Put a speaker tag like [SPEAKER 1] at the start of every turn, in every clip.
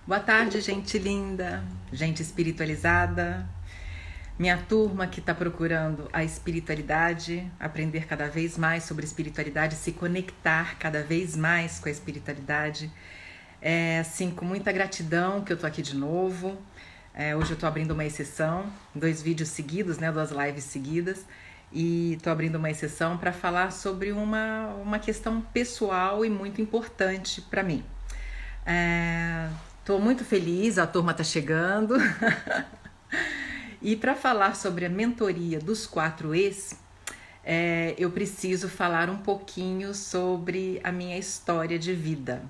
[SPEAKER 1] Boa tarde, gente linda, gente espiritualizada, minha turma que está procurando a espiritualidade, aprender cada vez mais sobre espiritualidade, se conectar cada vez mais com a espiritualidade. É assim, com muita gratidão que eu tô aqui de novo. Hoje eu tô abrindo uma exceção, 2 vídeos seguidos, 2 lives seguidas, e tô abrindo uma exceção para falar sobre uma questão pessoal e muito importante para mim. Tô muito feliz, a turma tá chegando. E para falar sobre a mentoria dos 4Es, eu preciso falar um pouquinho sobre a minha história de vida.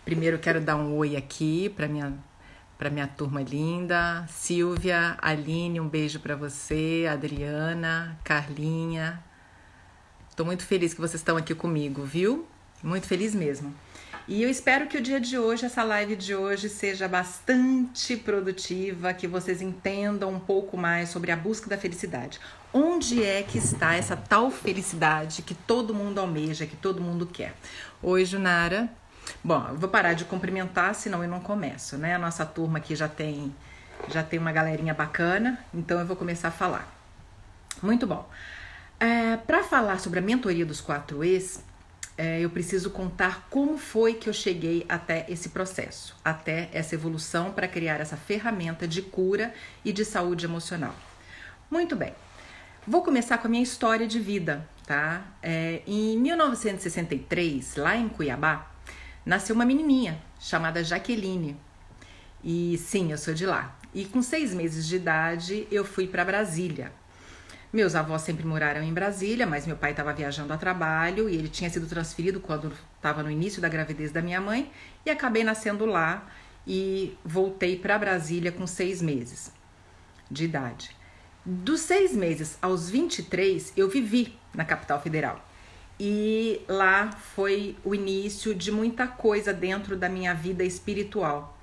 [SPEAKER 1] Primeiro quero dar um oi aqui para minha turma linda, Silvia, Aline, um beijo para você, Adriana, Carlinha. Tô muito feliz que vocês estão aqui comigo, viu? Muito feliz mesmo. E eu espero que o dia de hoje, essa live de hoje, seja bastante produtiva, que vocês entendam um pouco mais sobre a busca da felicidade. Onde é que está essa tal felicidade que todo mundo almeja, que todo mundo quer? Oi, Junara. Bom, eu vou parar de cumprimentar, senão eu não começo, né? A nossa turma aqui já tem uma galerinha bacana, então eu vou começar a falar. Muito bom. Para falar sobre a mentoria dos 4Es, eu preciso contar como foi que eu cheguei até esse processo, até essa evolução para criar essa ferramenta de cura e de saúde emocional. Muito bem, vou começar com a minha história de vida, tá? Em 1963, lá em Cuiabá, nasceu uma menininha chamada Jaqueline. E sim, eu sou de lá. E com 6 meses de idade, eu fui para Brasília. Meus avós sempre moraram em Brasília, mas meu pai estava viajando a trabalho e ele tinha sido transferido quando estava no início da gravidez da minha mãe e acabei nascendo lá e voltei para Brasília com 6 meses de idade. Dos 6 meses aos 23, eu vivi na capital federal e lá foi o início de muita coisa dentro da minha vida espiritual.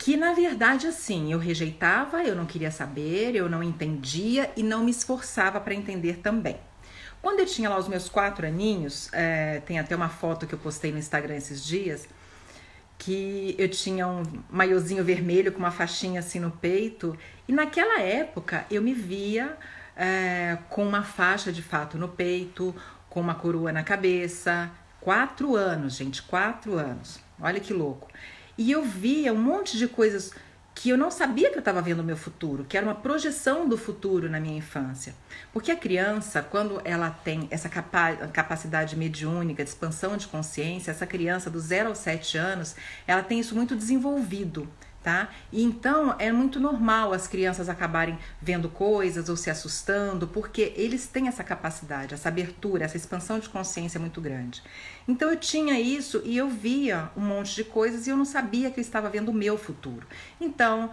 [SPEAKER 1] Que na verdade assim, eu rejeitava, eu não queria saber, eu não entendia e não me esforçava para entender também. Quando eu tinha lá os meus 4 aninhos, tem até uma foto que eu postei no Instagram esses dias, que eu tinha um maiozinho vermelho com uma faixinha assim no peito, e naquela época eu me via com uma faixa de fato no peito, com uma coroa na cabeça. 4 anos, gente, 4 anos, olha que louco. E eu via um monte de coisas que eu não sabia que eu estava vendo o meu futuro, que era uma projeção do futuro na minha infância. Porque a criança, quando ela tem essa capacidade mediúnica, de expansão de consciência, essa criança do 0 aos 7 anos, ela tem isso muito desenvolvido, tá? E então é muito normal as crianças acabarem vendo coisas ou se assustando, porque eles têm essa capacidade, essa abertura, essa expansão de consciência muito grande. Então eu tinha isso e eu via um monte de coisas e eu não sabia que eu estava vendo o meu futuro. Então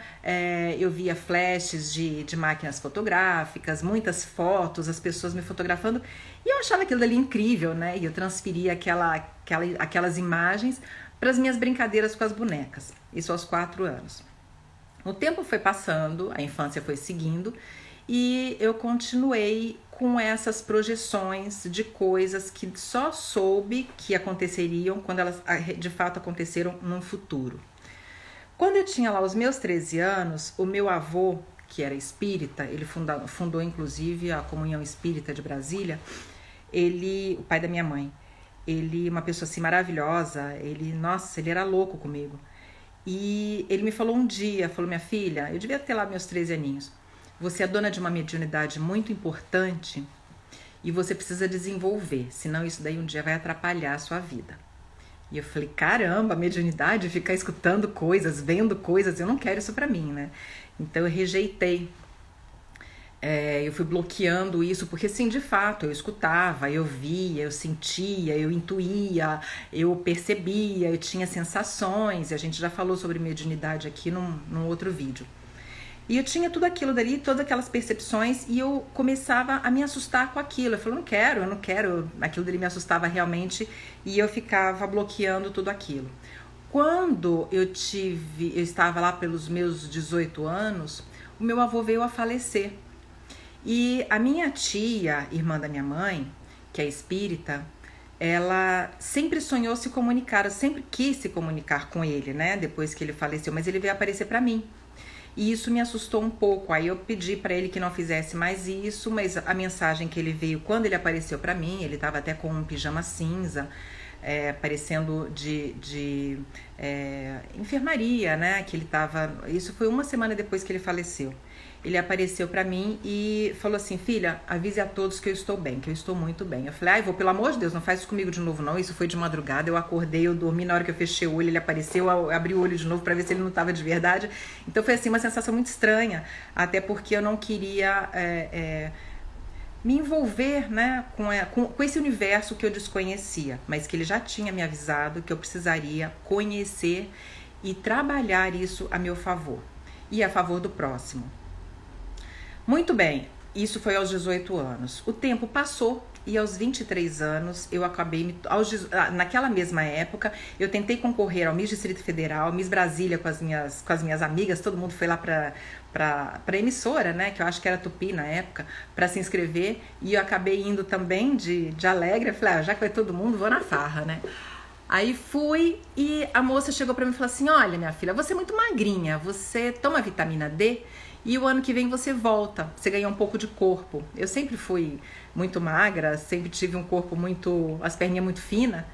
[SPEAKER 1] eu via flashes de máquinas fotográficas, muitas fotos, as pessoas me fotografando, e eu achava aquilo ali incrível, né? E eu transferia aquelas imagens para as minhas brincadeiras com as bonecas, isso aos 4 anos. O tempo foi passando, a infância foi seguindo e eu continuei com essas projeções de coisas que só soube que aconteceriam quando elas de fato aconteceram no futuro. Quando eu tinha lá os meus 13 anos, o meu avô, que era espírita, ele fundou inclusive a Comunhão Espírita de Brasília, o pai da minha mãe, ele, uma pessoa assim maravilhosa, ele era louco comigo. E ele me falou um dia, falou: minha filha, eu devia ter lá meus 13 aninhos, você é dona de uma mediunidade muito importante e você precisa desenvolver, senão isso daí um dia vai atrapalhar a sua vida. E eu falei: caramba, mediunidade, ficar escutando coisas, vendo coisas, eu não quero isso pra mim, né? Então eu rejeitei. Eu fui bloqueando isso, porque sim, de fato, eu escutava, eu via, eu sentia, eu intuía, eu percebia, eu tinha sensações, e a gente já falou sobre mediunidade aqui num outro vídeo. E eu tinha tudo aquilo dali, todas aquelas percepções, e eu começava a me assustar com aquilo. Eu falei: eu não quero, aquilo dali me assustava realmente, e eu ficava bloqueando tudo aquilo. Quando eu estava lá pelos meus 18 anos, o meu avô veio a falecer. E a minha tia, irmã da minha mãe, que é espírita, ela sempre sonhou se comunicar, eu sempre quis se comunicar com ele, né? Depois que ele faleceu, mas ele veio aparecer para mim. E isso me assustou um pouco. Aí eu pedi para ele que não fizesse mais isso, mas a mensagem que ele veio quando ele apareceu para mim, ele estava até com um pijama cinza, parecendo de enfermaria, né? Que ele tava. Isso foi uma semana depois que ele faleceu. Ele apareceu para mim e falou assim: filha, avise a todos que eu estou bem, que eu estou muito bem. Eu falei: ai, pelo amor de Deus, não faz isso comigo de novo não. Isso foi de madrugada, eu acordei, eu dormi, na hora que eu fechei o olho ele apareceu, eu abri o olho de novo para ver se ele não estava de verdade. Então foi assim uma sensação muito estranha, até porque eu não queria me envolver, né, com esse universo que eu desconhecia, mas que ele já tinha me avisado que eu precisaria conhecer e trabalhar isso a meu favor e a favor do próximo. Muito bem, isso foi aos 18 anos. O tempo passou e aos 23 anos eu acabei, naquela mesma época, eu tentei concorrer ao Miss Distrito Federal, Miss Brasília com as minhas amigas, todo mundo foi lá para emissora, né, que eu acho que era Tupi na época, para se inscrever, e eu acabei indo também de alegre. Eu falei: já que vai todo mundo, vou na farra, né? Aí fui e a moça chegou para mim e falou assim: olha, minha filha, você é muito magrinha, você toma vitamina D e o ano que vem você volta, você ganha um pouco de corpo. Eu sempre fui muito magra, sempre tive um corpo as perninhas muito finas,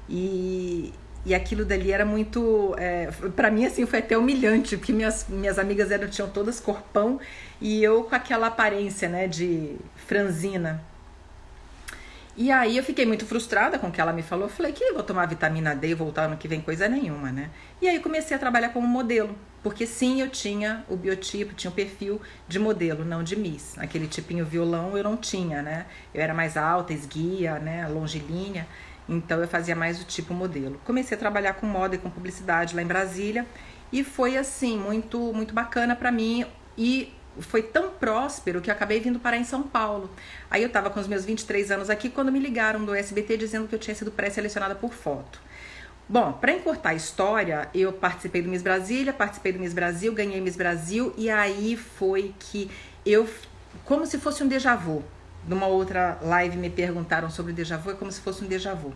[SPEAKER 1] e aquilo dali era muito, pra mim assim, foi até humilhante, porque minhas amigas tinham todas corpão e eu com aquela aparência, né, de franzina. E aí eu fiquei muito frustrada com o que ela me falou. Eu falei: que eu vou tomar vitamina D e voltar ano que vem, coisa nenhuma, né? E aí comecei a trabalhar como modelo, porque sim, eu tinha o biotipo, tinha o perfil de modelo, não de Miss. Aquele tipinho violão eu não tinha, né? Eu era mais alta, esguia, né, longilínea, então eu fazia mais o tipo modelo. Comecei a trabalhar com moda e com publicidade lá em Brasília e foi assim, muito, muito bacana pra mim, e foi tão próspero que eu acabei vindo parar em São Paulo. Aí eu tava com os meus 23 anos aqui quando me ligaram do SBT dizendo que eu tinha sido pré-selecionada por foto. Bom, para encurtar a história, eu participei do Miss Brasília, participei do Miss Brasil, ganhei Miss Brasil, e aí foi que eu, como se fosse um déjà vu, numa outra live me perguntaram sobre o déjà vu, é como se fosse um déjà vu.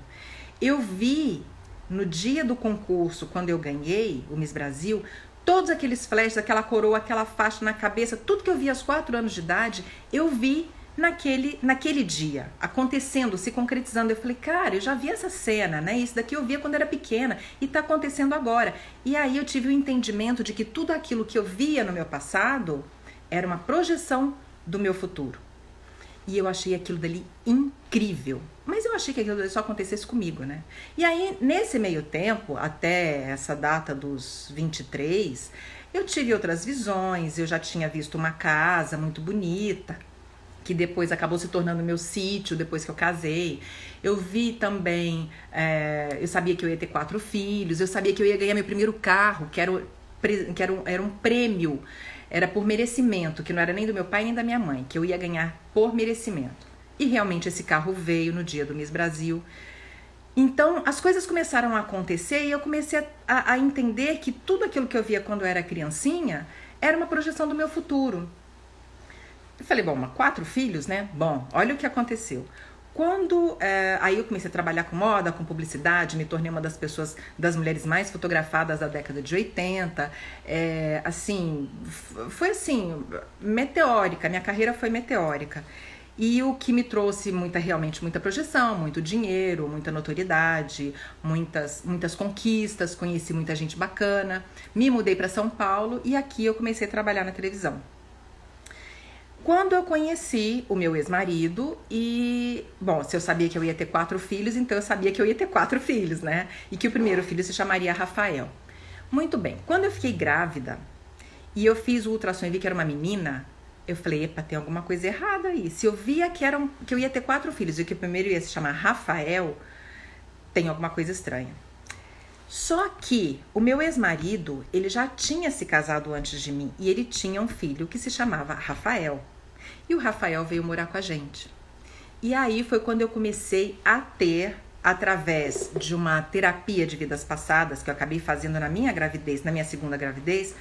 [SPEAKER 1] Eu vi no dia do concurso, quando eu ganhei o Miss Brasil, todos aqueles flashes, aquela coroa, aquela faixa na cabeça, tudo que eu vi aos 4 anos de idade, eu vi naquele dia, acontecendo, se concretizando. Eu falei: cara, eu já vi essa cena, né? Isso daqui eu via quando era pequena e tá acontecendo agora. E aí eu tive o entendimento de que tudo aquilo que eu via no meu passado era uma projeção do meu futuro. E eu achei aquilo dali incrível. Mas eu achei que aquilo dali só acontecesse comigo, né? E aí, nesse meio tempo, até essa data dos 23, eu tive outras visões. Eu já tinha visto uma casa muito bonita, que depois acabou se tornando meu sítio, depois que eu casei. Eu vi também, eu sabia que eu ia ter 4 filhos, eu sabia que eu ia ganhar meu primeiro carro, que era um prêmio. Era por merecimento, que não era nem do meu pai nem da minha mãe, que eu ia ganhar por merecimento. E realmente esse carro veio no dia do Miss Brasil. Então as coisas começaram a acontecer e eu comecei a entender que tudo aquilo que eu via quando eu era criancinha era uma projeção do meu futuro. Eu falei: bom, 4 filhos, né? Bom, olha o que aconteceu. Aí eu comecei a trabalhar com moda, com publicidade, me tornei uma das mulheres mais fotografadas da década de 80. Assim, foi assim, meteórica, minha carreira foi meteórica. E o que me trouxe realmente muita projeção, muito dinheiro, muita notoriedade, muitas conquistas, conheci muita gente bacana. Me mudei para São Paulo e aqui eu comecei a trabalhar na televisão. Quando eu conheci o meu ex-marido e, bom, se eu sabia que eu ia ter 4 filhos, então eu sabia que eu ia ter 4 filhos, né? E que o primeiro filho se chamaria Rafael. Muito bem, quando eu fiquei grávida e eu fiz o ultrassom e vi que era uma menina, eu falei: epa, tem alguma coisa errada aí. Se eu via que eu ia ter 4 filhos e que o primeiro ia se chamar Rafael, tem alguma coisa estranha. Só que o meu ex-marido, ele já tinha se casado antes de mim e ele tinha um filho que se chamava Rafael. E o Rafael veio morar com a gente. E aí foi quando eu comecei a ter, através de uma terapia de vidas passadas que eu acabei fazendo na minha gravidez, na minha segunda gravidez,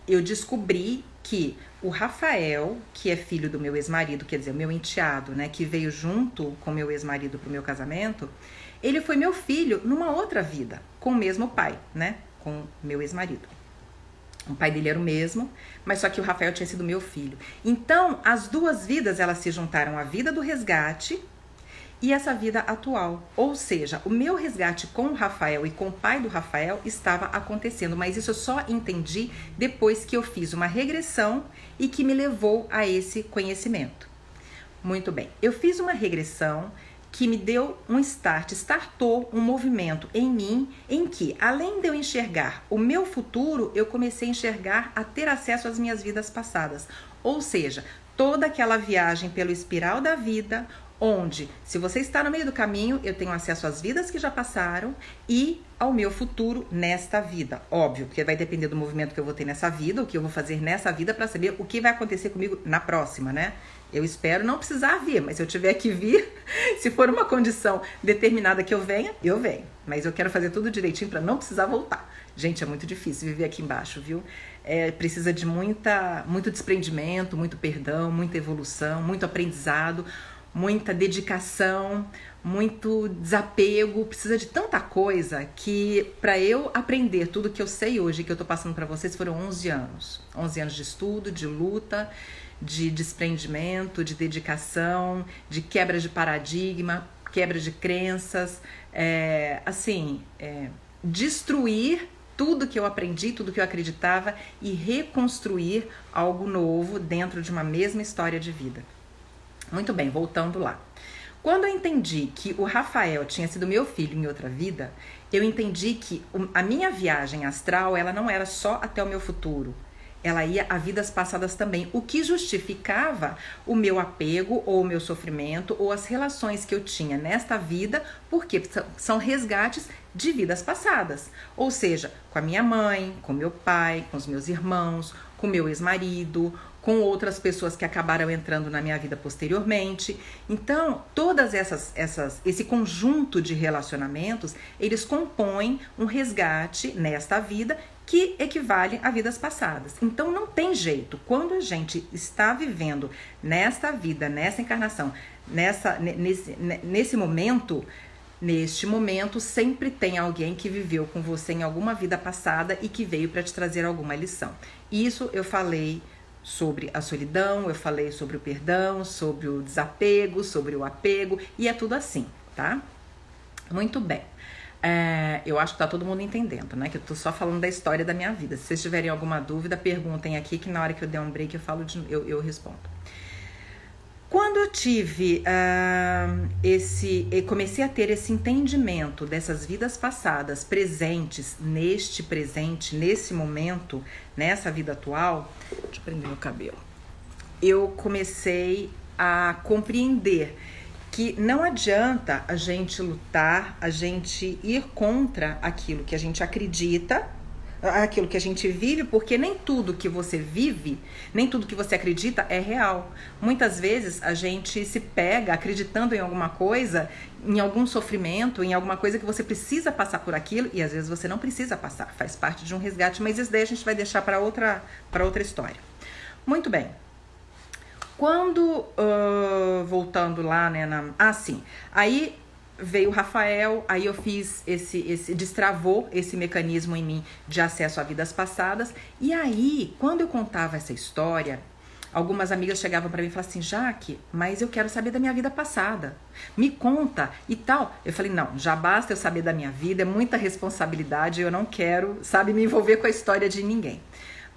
[SPEAKER 1] eu descobri que o Rafael, que é filho do meu ex-marido, quer dizer, o meu enteado, né, que veio junto com meu ex-marido pro meu casamento, ele foi meu filho numa outra vida, com o mesmo pai, né, com meu ex-marido. O pai dele era o mesmo, mas só que o Rafael tinha sido meu filho. Então, as duas vidas, elas se juntaram, a vida do resgate e essa vida atual. Ou seja, o meu resgate com o Rafael e com o pai do Rafael estava acontecendo, mas isso eu só entendi depois que eu fiz uma regressão e que me levou a esse conhecimento. Muito bem, eu fiz uma regressão que me deu um startou um movimento em mim, em que, além de eu enxergar o meu futuro, eu comecei a enxergar, a ter acesso às minhas vidas passadas. Ou seja, toda aquela viagem pelo espiral da vida, onde, se você está no meio do caminho, eu tenho acesso às vidas que já passaram e ao meu futuro nesta vida. Óbvio, porque vai depender do movimento que eu vou ter nessa vida, o que eu vou fazer nessa vida para saber o que vai acontecer comigo na próxima, né? Eu espero não precisar vir, mas se eu tiver que vir, se for uma condição determinada que eu venha, eu venho. Mas eu quero fazer tudo direitinho para não precisar voltar. Gente, é muito difícil viver aqui embaixo, viu? Precisa de muito desprendimento, muito perdão, muita evolução, muito aprendizado, muita dedicação, muito desapego, precisa de tanta coisa que para eu aprender tudo que eu sei hoje, que eu tô passando para vocês, foram 11 anos. 11 anos de estudo, de luta, de desprendimento, de dedicação, de quebra de paradigma, quebra de crenças, destruir tudo que eu aprendi, tudo que eu acreditava e reconstruir algo novo dentro de uma mesma história de vida. Muito bem, voltando lá. Quando eu entendi que o Rafael tinha sido meu filho em outra vida, eu entendi que a minha viagem astral, ela não era só até o meu futuro. Ela ia a vidas passadas também, o que justificava o meu apego ou o meu sofrimento ou as relações que eu tinha nesta vida, porque são resgates de vidas passadas. Ou seja, com a minha mãe, com meu pai, com os meus irmãos, com meu ex-marido, com outras pessoas que acabaram entrando na minha vida posteriormente. Então, todas esse conjunto de relacionamentos, eles compõem um resgate nesta vida que equivale a vidas passadas. Então, não tem jeito. Quando a gente está vivendo nesta vida, nessa encarnação, nesse momento, neste momento, sempre tem alguém que viveu com você em alguma vida passada e que veio para te trazer alguma lição. Isso eu falei sobre a solidão, eu falei sobre o perdão, sobre o desapego, sobre o apego, e é tudo assim, tá? Muito bem. Eu acho que tá todo mundo entendendo, né? Que eu tô só falando da história da minha vida. Se vocês tiverem alguma dúvida, perguntem aqui, que na hora que eu der um break eu respondo. Quando eu tive comecei a ter esse entendimento dessas vidas passadas presentes neste presente, nesse momento, nessa vida atual, deixa eu prender meu cabelo. Eu comecei a compreender que não adianta a gente lutar, a gente ir contra aquilo que a gente acredita, aquilo que a gente vive, porque nem tudo que você vive, nem tudo que você acredita é real. Muitas vezes a gente se pega acreditando em alguma coisa, em algum sofrimento, em alguma coisa que você precisa passar por aquilo, e às vezes você não precisa passar, faz parte de um resgate, mas isso daí a gente vai deixar para outra história. Muito bem. Quando, voltando lá, né, aí veio o Rafael, aí eu fiz destravou esse mecanismo em mim de acesso a vidas passadas, e aí, quando eu contava essa história, algumas amigas chegavam para mim e falavam assim: Jaque, mas eu quero saber da minha vida passada, me conta e tal. Eu falei: não, já basta eu saber da minha vida, é muita responsabilidade, eu não quero, me envolver com a história de ninguém.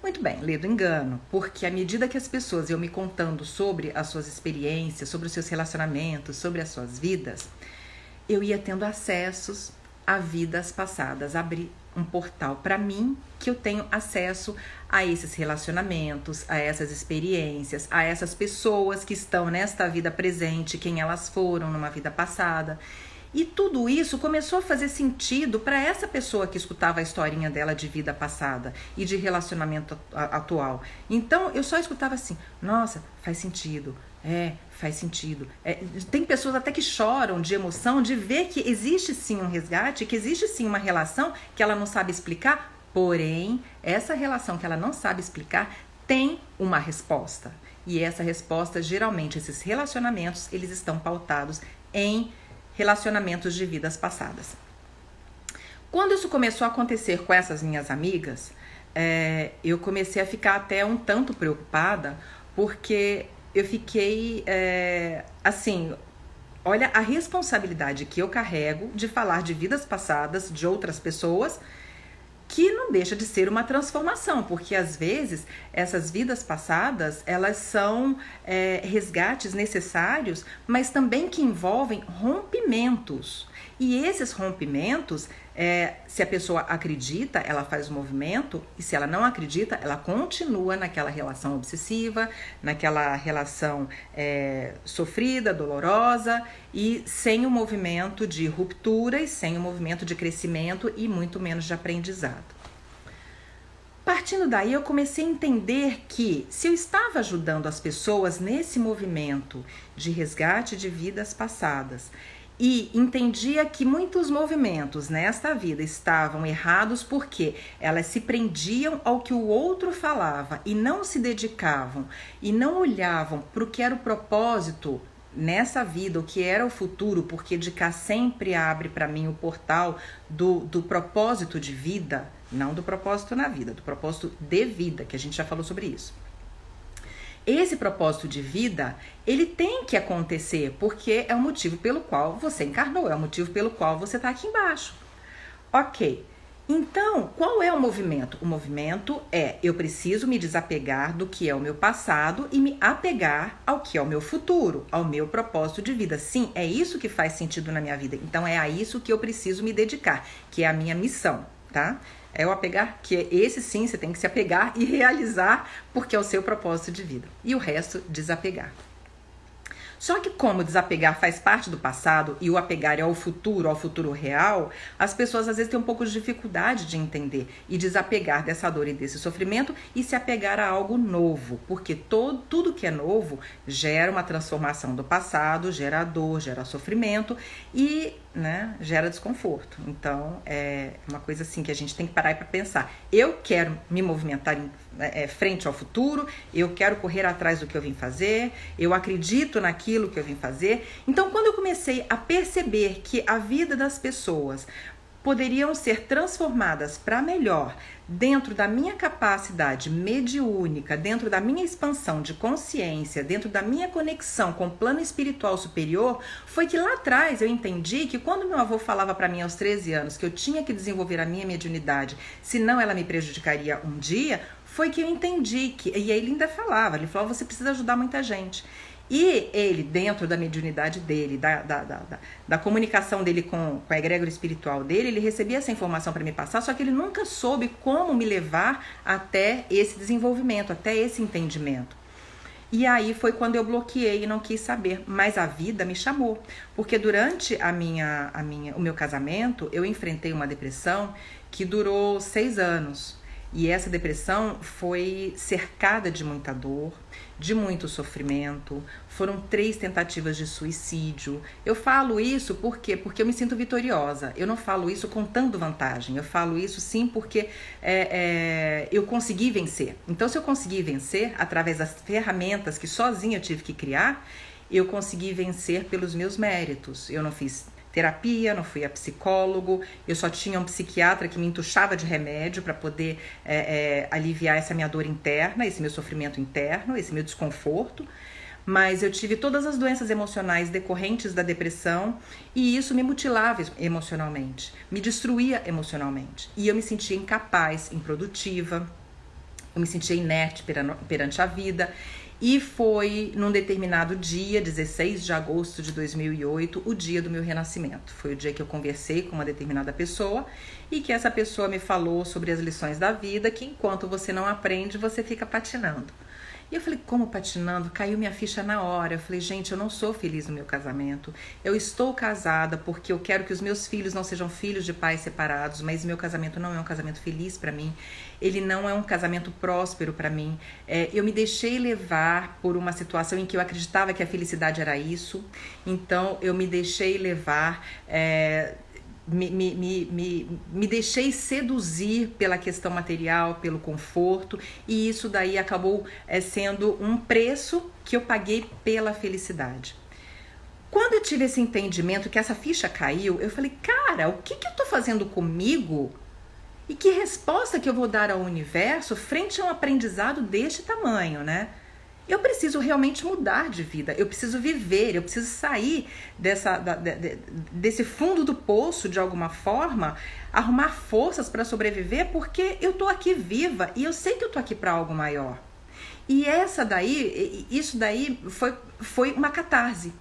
[SPEAKER 1] Muito bem, ledo engano, porque à medida que as pessoas iam me contando sobre as suas experiências, sobre os seus relacionamentos, sobre as suas vidas, eu ia tendo acessos a vidas passadas, abrir um portal para mim, que eu tenho acesso a esses relacionamentos, a essas experiências, a essas pessoas que estão nesta vida presente, quem elas foram numa vida passada. E tudo isso começou a fazer sentido para essa pessoa que escutava a historinha dela de vida passada e de relacionamento atual. Então eu só escutava assim: nossa, faz sentido. Faz sentido. Tem pessoas até que choram de emoção de ver que existe sim um resgate, que existe sim uma relação que ela não sabe explicar, porém, essa relação que ela não sabe explicar tem uma resposta. E essa resposta, geralmente, esses relacionamentos, eles estão pautados em relacionamentos de vidas passadas. Quando isso começou a acontecer com essas minhas amigas, eu comecei a ficar até um tanto preocupada, porque eu fiquei, assim, olha a responsabilidade que eu carrego de falar de vidas passadas de outras pessoas, que não deixa de ser uma transformação, porque às vezes essas vidas passadas, elas são resgates necessários, mas também que envolvem rompimentos. E esses rompimentos, se a pessoa acredita, ela faz o movimento, e se ela não acredita, ela continua naquela relação obsessiva, naquela relação sofrida, dolorosa, e sem o movimento de ruptura e sem o movimento de crescimento e muito menos de aprendizado. Partindo daí, eu comecei a entender que se eu estava ajudando as pessoas nesse movimento de resgate de vidas passadas, e entendia que muitos movimentos nesta vida estavam errados porque elas se prendiam ao que o outro falava e não se dedicavam e não olhavam para o que era o propósito nessa vida, o que era o futuro, porque de cá sempre abre para mim o portal do propósito de vida, não do propósito na vida, do propósito de vida, que a gente já falou sobre isso. Esse propósito de vida, ele tem que acontecer, porque é o motivo pelo qual você encarnou, é o motivo pelo qual você está aqui embaixo. Ok, então qual é o movimento? O movimento eu preciso me desapegar do que é o meu passado e me apegar ao que é o meu futuro, ao meu propósito de vida. Sim, é isso que faz sentido na minha vida, então é a isso que eu preciso me dedicar, que é a minha missão, tá? É o apegar, que esse sim você tem que se apegar e realizar, porque é o seu propósito de vida. E o resto, desapegar. Só que como desapegar faz parte do passado e o apegar é ao futuro real, as pessoas às vezes têm um pouco de dificuldade de entender e desapegar dessa dor e desse sofrimento e se apegar a algo novo, porque tudo que é novo gera uma transformação do passado, gera dor, gera sofrimento e gera desconforto. Então é uma coisa assim que a gente tem que parar para pensar. Eu quero me movimentar frente ao futuro, eu quero correr atrás do que eu vim fazer, eu acredito naquilo que eu vim fazer. Então quando eu comecei a perceber que a vida das pessoas poderiam ser transformadas para melhor dentro da minha capacidade mediúnica, dentro da minha expansão de consciência, dentro da minha conexão com o plano espiritual superior, foi que lá atrás eu entendi que quando meu avô falava para mim aos 13 anos que eu tinha que desenvolver a minha mediunidade, senão ela me prejudicaria um dia, foi que eu entendi que, e ele ainda falava, ele falou, você precisa ajudar muita gente. E ele, dentro da mediunidade dele, da comunicação dele com a egrégora espiritual dele, ele recebia essa informação para me passar, só que ele nunca soube como me levar até esse desenvolvimento, até esse entendimento. E aí foi quando eu bloqueei e não quis saber, mas a vida me chamou, porque durante o meu casamento, eu enfrentei uma depressão que durou 6 anos. E essa depressão foi cercada de muita dor, de muito sofrimento, foram 3 tentativas de suicídio. Eu falo isso por quê? Porque eu me sinto vitoriosa, eu não falo isso contando vantagem, eu falo isso sim porque eu consegui vencer. Então se eu consegui vencer através das ferramentas que sozinha eu tive que criar, eu consegui vencer pelos meus méritos. Eu não fiz terapia, não fui a psicólogo, eu só tinha um psiquiatra que me entuchava de remédio para poder aliviar essa minha dor interna, esse meu sofrimento interno, esse meu desconforto. Mas eu tive todas as doenças emocionais decorrentes da depressão e isso me mutilava emocionalmente, me destruía emocionalmente. E eu me sentia incapaz, improdutiva, eu me sentia inerte perante a vida. E foi num determinado dia, 16 de agosto de 2008, o dia do meu renascimento. Foi o dia que eu conversei com uma determinada pessoa e que essa pessoa me falou sobre as lições da vida, que enquanto você não aprende, você fica patinando. E eu falei, como patinando? Caiu minha ficha na hora. Eu falei, gente, eu não sou feliz no meu casamento. Eu estou casada porque eu quero que os meus filhos não sejam filhos de pais separados, mas meu casamento não é um casamento feliz para mim. Ele não é um casamento próspero para mim. Eu me deixei levar por uma situação em que eu acreditava que a felicidade era isso. Então, eu me deixei levar me deixei seduzir pela questão material, pelo conforto, e isso daí acabou sendo um preço que eu paguei pela felicidade. Quando eu tive esse entendimento, que essa ficha caiu, eu falei, cara, o que eu tô fazendo comigo? E que resposta que eu vou dar ao universo frente a um aprendizado deste tamanho, né? Eu preciso realmente mudar de vida, eu preciso viver, eu preciso sair desse fundo do poço de alguma forma, arrumar forças para sobreviver, porque eu tô aqui viva e eu sei que eu tô aqui para algo maior. E isso daí foi uma catarse.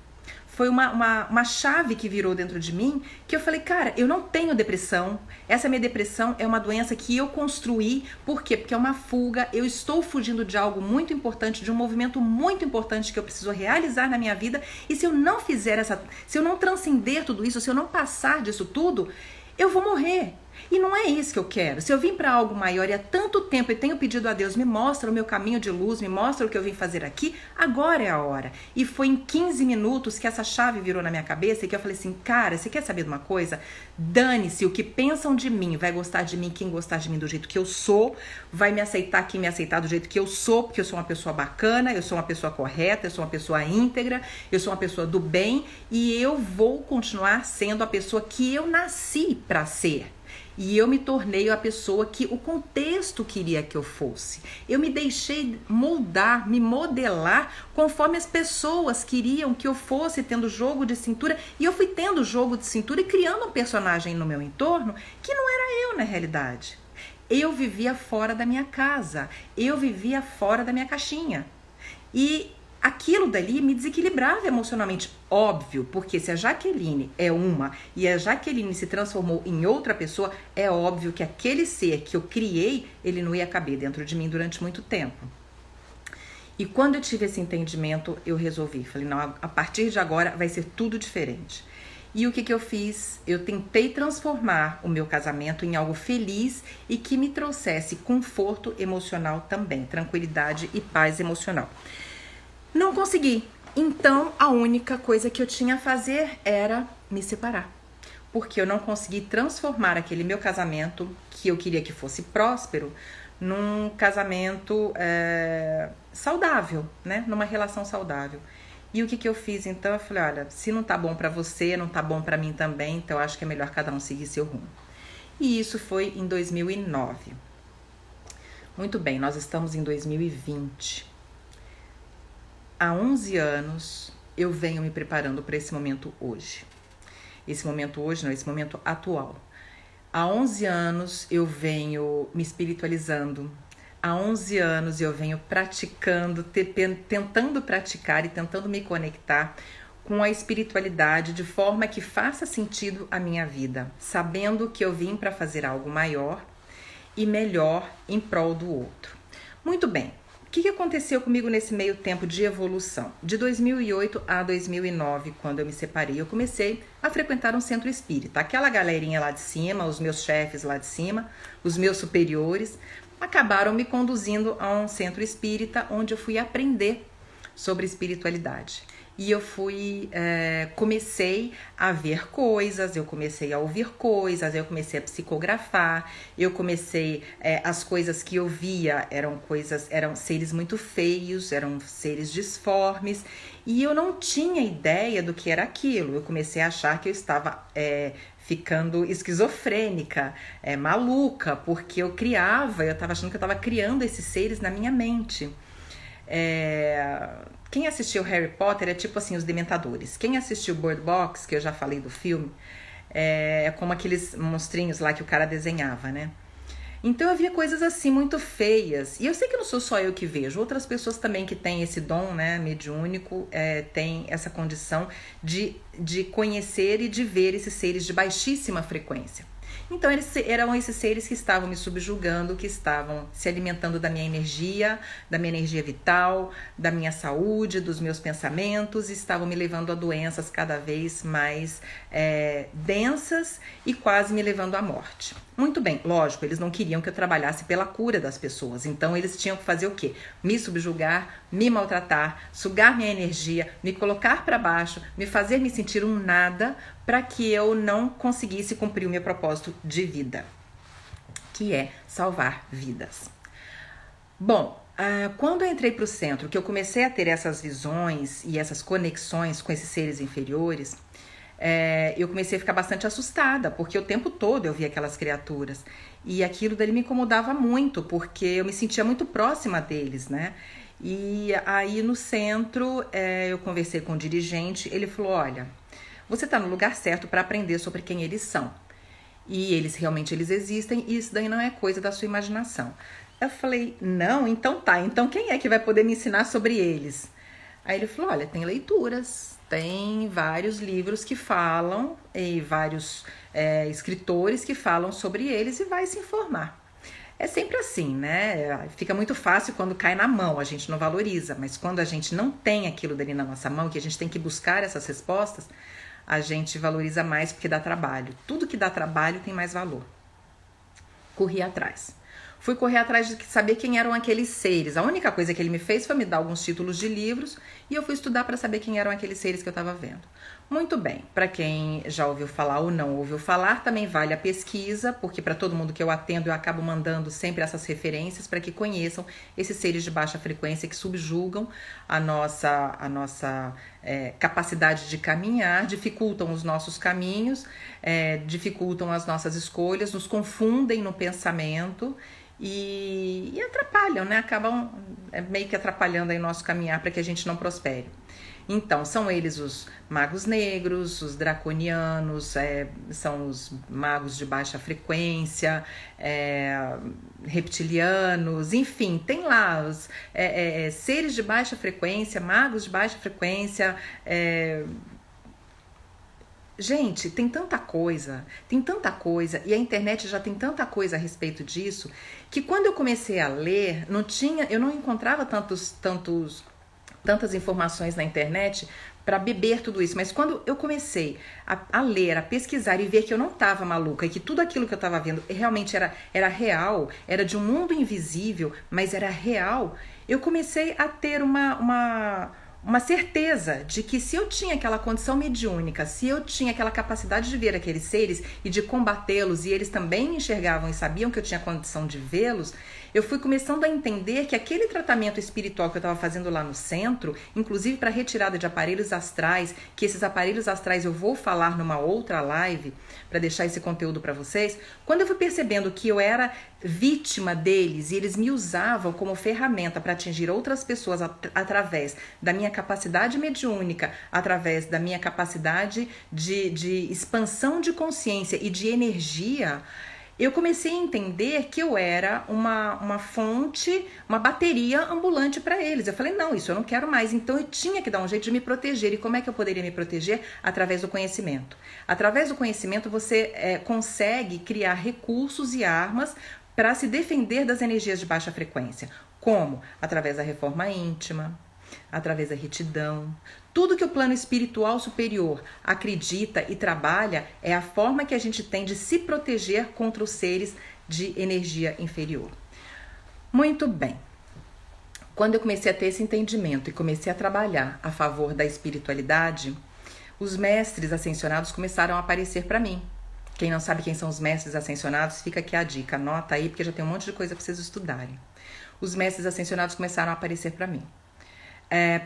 [SPEAKER 1] Foi uma chave que virou dentro de mim, que eu falei, cara, eu não tenho depressão. Essa minha depressão é uma doença que eu construí. Por quê? Porque é uma fuga. Eu estou fugindo de algo muito importante, de um movimento muito importante que eu preciso realizar na minha vida. E se eu não se eu não transcender tudo isso, se eu não passar disso tudo, eu vou morrer. E não é isso que eu quero. Se eu vim para algo maior e há tanto tempo e tenho pedido a Deus, me mostra o meu caminho de luz, me mostra o que eu vim fazer aqui, agora é a hora. E foi em 15 minutos que essa chave virou na minha cabeça e que eu falei assim, cara, você quer saber de uma coisa? Dane-se o que pensam de mim, vai gostar de mim quem gostar de mim do jeito que eu sou, vai me aceitar quem me aceitar do jeito que eu sou, porque eu sou uma pessoa bacana, eu sou uma pessoa correta, eu sou uma pessoa íntegra, eu sou uma pessoa do bem e eu vou continuar sendo a pessoa que eu nasci para ser. E eu me tornei a pessoa que o contexto queria que eu fosse. Eu me deixei moldar, me modelar conforme as pessoas queriam que eu fosse, tendo jogo de cintura. E eu fui tendo jogo de cintura e criando um personagem no meu entorno que não era eu na realidade. Eu vivia fora da minha casa, eu vivia fora da minha caixinha. E aquilo dali me desequilibrava emocionalmente, óbvio, porque se a Jaqueline é uma e a Jaqueline se transformou em outra pessoa, é óbvio que aquele ser que eu criei, ele não ia caber dentro de mim durante muito tempo. E quando eu tive esse entendimento, eu resolvi, falei, não, a partir de agora vai ser tudo diferente. E o que eu fiz? Eu tentei transformar o meu casamento em algo feliz e que me trouxesse conforto emocional também, tranquilidade e paz emocional. Não consegui. Então, a única coisa que eu tinha a fazer era me separar. Porque eu não consegui transformar aquele meu casamento, que eu queria que fosse próspero, num casamento saudável, né? Numa relação saudável. E o que eu fiz então? Eu falei, olha, se não tá bom pra você, não tá bom pra mim também, então eu acho que é melhor cada um seguir seu rumo. E isso foi em 2009. Muito bem, nós estamos em 2020. Há 11 anos eu venho me preparando para esse momento hoje. Esse momento hoje não, esse momento atual. Há 11 anos eu venho me espiritualizando. Há 11 anos eu venho praticando, tentando praticar e tentando me conectar com a espiritualidade de forma que faça sentido a minha vida, sabendo que eu vim para fazer algo maior e melhor em prol do outro. Muito bem. O que aconteceu comigo nesse meio tempo de evolução? De 2008 a 2009, quando eu me separei, eu comecei a frequentar um centro espírita. Aquela galerinha lá de cima, os meus chefes lá de cima, os meus superiores, acabaram me conduzindo a um centro espírita onde eu fui aprender sobre espiritualidade. E eu comecei a ver coisas, eu comecei a ouvir coisas, eu comecei a psicografar, as coisas que eu via eram seres muito feios, eram seres disformes, e eu não tinha ideia do que era aquilo. Eu comecei a achar que eu estava ficando esquizofrênica, maluca, porque eu estava achando que eu estava criando esses seres na minha mente. Quem assistiu Harry Potter é tipo assim, os Dementadores. Quem assistiu Bird Box, que eu já falei do filme, é como aqueles monstrinhos lá que o cara desenhava, né? Então eu via coisas assim muito feias. E eu sei que não sou só eu que vejo. Outras pessoas também que têm esse dom, né, mediúnico, têm essa condição de conhecer e de ver esses seres de baixíssima frequência. Então eram esses seres que estavam me subjugando, que estavam se alimentando da minha energia vital, da minha saúde, dos meus pensamentos, e estavam me levando a doenças cada vez mais densas e quase me levando à morte. Muito bem, lógico, eles não queriam que eu trabalhasse pela cura das pessoas, então eles tinham que fazer o quê? Me subjugar, me maltratar, sugar minha energia, me colocar para baixo, me fazer me sentir um nada para que eu não conseguisse cumprir o meu propósito de vida, que é salvar vidas. Bom, quando eu entrei para o centro, que eu comecei a ter essas visões e essas conexões com esses seres inferiores, eu comecei a ficar bastante assustada, porque o tempo todo eu via aquelas criaturas. E aquilo dali me incomodava muito, porque eu me sentia muito próxima deles, né? E aí no centro, eu conversei com o dirigente, ele falou, olha, você está no lugar certo para aprender sobre quem eles são. E eles realmente existem, e isso daí não é coisa da sua imaginação. Eu falei, não, então tá, então quem é que vai poder me ensinar sobre eles? Aí ele falou, olha, tem leituras, tem vários livros que falam, e vários escritores que falam sobre eles e vai se informar. É sempre assim, né? Fica muito fácil quando cai na mão, a gente não valoriza, mas quando a gente não tem aquilo dali na nossa mão, que a gente tem que buscar essas respostas, a gente valoriza mais porque dá trabalho. Tudo que dá trabalho tem mais valor. Corri atrás. Fui correr atrás de saber quem eram aqueles seres. A única coisa que ele me fez foi me dar alguns títulos de livros e eu fui estudar para saber quem eram aqueles seres que eu estava vendo. Muito bem, para quem já ouviu falar ou não ouviu falar, também vale a pesquisa, porque para todo mundo que eu atendo eu acabo mandando sempre essas referências para que conheçam esses seres de baixa frequência que subjugam a nossa capacidade de caminhar, dificultam os nossos caminhos, dificultam as nossas escolhas, nos confundem no pensamento e atrapalham, né? Acabam meio que atrapalhando aí o nosso caminhar para que a gente não prospere. Então, são eles os magos negros, os draconianos, são os magos de baixa frequência, reptilianos, enfim, tem lá os seres de baixa frequência, magos de baixa frequência. Gente, tem tanta coisa, e a internet já tem tanta coisa a respeito disso, que quando eu comecei a ler, eu não encontrava tantas informações na internet para beber tudo isso, mas quando eu comecei a ler, a pesquisar e ver que eu não estava maluca e que tudo aquilo que eu estava vendo realmente era real, era de um mundo invisível, mas era real, eu comecei a ter uma certeza de que se eu tinha aquela condição mediúnica, se eu tinha aquela capacidade de ver aqueles seres e de combatê-los, e eles também me enxergavam e sabiam que eu tinha condição de vê-los, eu fui começando a entender que aquele tratamento espiritual que eu estava fazendo lá no centro, inclusive para retirada de aparelhos astrais, que esses aparelhos astrais eu vou falar numa outra live, para deixar esse conteúdo para vocês, quando eu fui percebendo que eu era vítima deles e eles me usavam como ferramenta para atingir outras pessoas através da minha capacidade mediúnica, através da minha capacidade de expansão de consciência e de energia, eu comecei a entender que eu era uma fonte, uma bateria ambulante para eles. Eu falei, não, isso eu não quero mais. Então eu tinha que dar um jeito de me proteger. E como é que eu poderia me proteger? Através do conhecimento. Através do conhecimento você consegue criar recursos e armas para se defender das energias de baixa frequência. Como? Através da reforma íntima, através da retidão. Tudo que o plano espiritual superior acredita e trabalha é a forma que a gente tem de se proteger contra os seres de energia inferior. Muito bem. Quando eu comecei a ter esse entendimento e comecei a trabalhar a favor da espiritualidade, os mestres ascensionados começaram a aparecer para mim. Quem não sabe quem são os mestres ascensionados, fica aqui a dica, anota aí porque já tem um monte de coisa para vocês estudarem. Os mestres ascensionados começaram a aparecer para mim.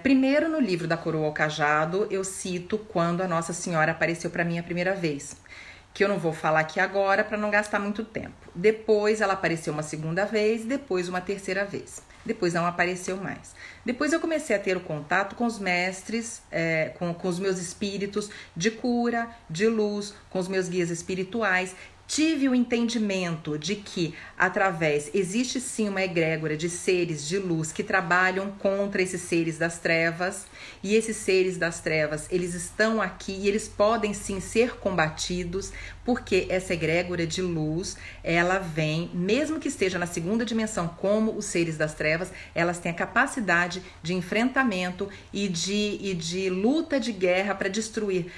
[SPEAKER 1] Primeiro, no livro da Coroa ao Cajado, eu cito quando a Nossa Senhora apareceu para mim a primeira vez, que eu não vou falar aqui agora para não gastar muito tempo. Depois ela apareceu uma segunda vez, depois uma terceira vez. Depois não apareceu mais. Depois eu comecei a ter o contato com os mestres, com os meus espíritos de cura, de luz, com os meus guias espirituais. Tive o entendimento de que existe sim uma egrégora de seres de luz que trabalham contra esses seres das trevas, e esses seres das trevas, eles estão aqui e eles podem sim ser combatidos, porque essa egrégora de luz, ela vem, mesmo que esteja na segunda dimensão como os seres das trevas, elas têm a capacidade de enfrentamento e de luta de guerra para destruir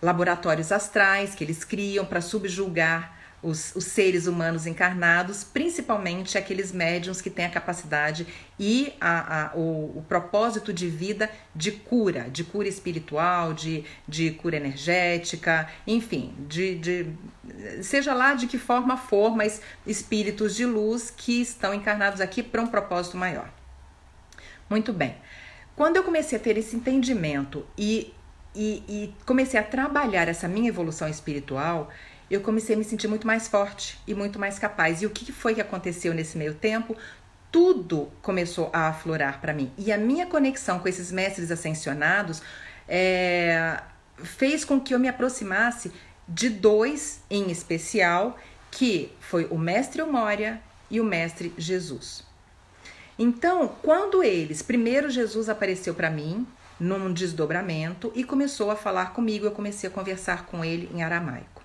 [SPEAKER 1] laboratórios astrais que eles criam para subjugar os seres humanos encarnados, principalmente aqueles médiuns que têm a capacidade e o propósito de vida de cura espiritual, de cura energética, enfim, seja lá de que forma for, mas espíritos de luz que estão encarnados aqui para um propósito maior. Muito bem. Quando eu comecei a ter esse entendimento e comecei a trabalhar essa minha evolução espiritual, eu comecei a me sentir muito mais forte e muito mais capaz. E o que foi que aconteceu nesse meio tempo? Tudo começou a aflorar para mim. E a minha conexão com esses mestres ascensionados fez com que eu me aproximasse de dois em especial, que foi o mestre Moria e o mestre Jesus. Então, quando primeiro Jesus apareceu para mim num desdobramento e começou a falar comigo, eu comecei a conversar com ele em aramaico.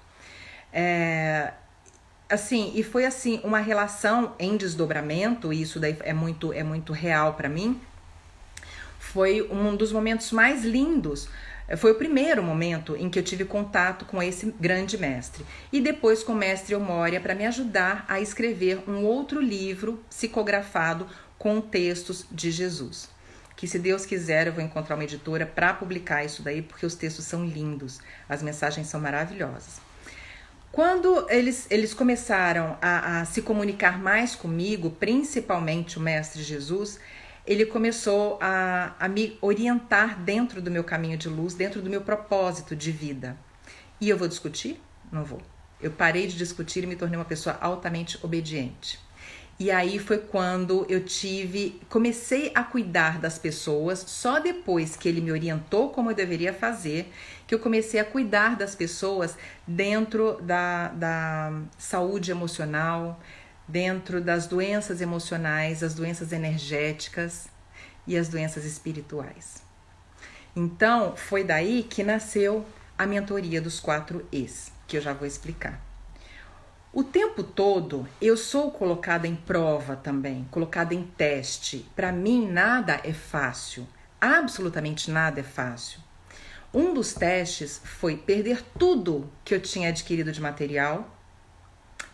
[SPEAKER 1] E foi assim uma relação em desdobramento, e isso daí é muito real para mim. Foi um dos momentos mais lindos. Foi o primeiro momento em que eu tive contato com esse grande mestre. E depois com o mestre Moria para me ajudar a escrever um outro livro psicografado com textos de Jesus. Que, se Deus quiser, eu vou encontrar uma editora para publicar isso daí, porque os textos são lindos, as mensagens são maravilhosas. Quando eles começaram a se comunicar mais comigo, principalmente o mestre Jesus, ele começou a me orientar dentro do meu caminho de luz, dentro do meu propósito de vida. E eu vou discutir? Não vou. Eu parei de discutir e me tornei uma pessoa altamente obediente. E aí foi quando eu comecei a cuidar das pessoas, só depois que ele me orientou como eu deveria fazer, que eu comecei a cuidar das pessoas dentro da saúde emocional, dentro das doenças emocionais, as doenças energéticas e as doenças espirituais. Então, foi daí que nasceu a mentoria dos 4 Es, que eu já vou explicar. O tempo todo eu sou colocada em prova também, colocada em teste. Para mim nada é fácil, absolutamente nada é fácil. Um dos testes foi perder tudo que eu tinha adquirido de material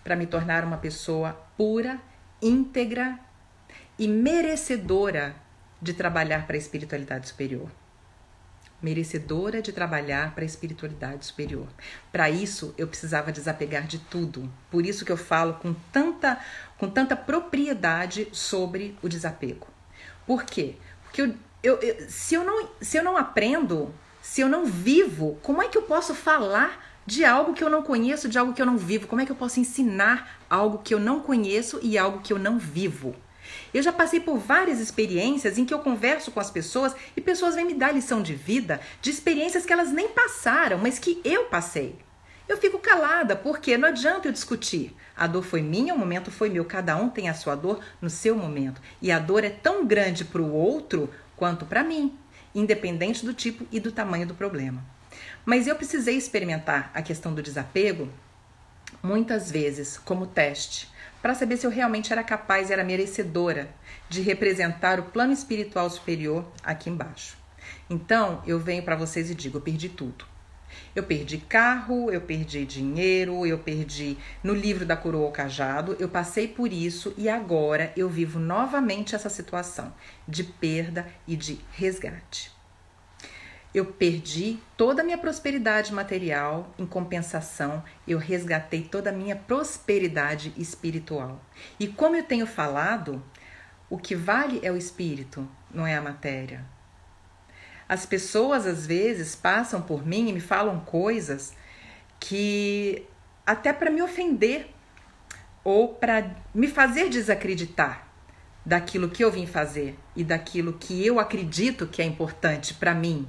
[SPEAKER 1] para me tornar uma pessoa pura, íntegra e merecedora de trabalhar para a espiritualidade superior. Merecedora de trabalhar para a espiritualidade superior. Para isso, eu precisava desapegar de tudo. Por isso que eu falo com tanta propriedade sobre o desapego. Por quê? Porque se eu não aprendo, se eu não vivo, como é que eu posso falar de algo que eu não conheço, de algo que eu não vivo? Como é que eu posso ensinar algo que eu não conheço e algo que eu não vivo? Eu já passei por várias experiências em que eu converso com as pessoas e pessoas vêm me dar lição de vida, de experiências que elas nem passaram, mas que eu passei. Eu fico calada, porque não adianta eu discutir. A dor foi minha, o momento foi meu. Cada um tem a sua dor no seu momento. E a dor é tão grande para o outro quanto para mim, independente do tipo e do tamanho do problema. Mas eu precisei experimentar a questão do desapego muitas vezes como teste, para saber se eu realmente era capaz e era merecedora de representar o plano espiritual superior aqui embaixo. Então, eu venho para vocês e digo, eu perdi tudo. Eu perdi carro, eu perdi dinheiro, eu perdi no livro da Coroa ao Cajado, eu passei por isso e agora eu vivo novamente essa situação de perda e de resgate. Eu perdi toda a minha prosperidade material, em compensação, eu resgatei toda a minha prosperidade espiritual. E como eu tenho falado, o que vale é o espírito, não é a matéria. As pessoas, às vezes, passam por mim e me falam coisas que, até para me ofender, ou para me fazer desacreditar daquilo que eu vim fazer e daquilo que eu acredito que é importante para mim.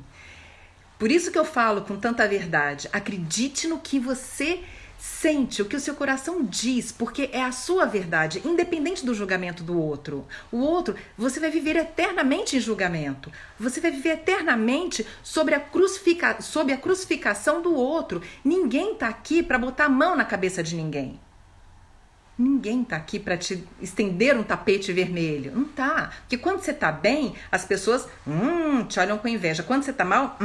[SPEAKER 1] Por isso que eu falo com tanta verdade, acredite no que você sente, o que o seu coração diz, porque é a sua verdade, independente do julgamento do outro. O outro, você vai viver eternamente em julgamento, você vai viver eternamente sob a crucificação do outro. Ninguém está aqui para botar a mão na cabeça de ninguém. Ninguém tá aqui para te estender um tapete vermelho. Não tá. Porque quando você tá bem, as pessoas te olham com inveja. Quando você tá mal,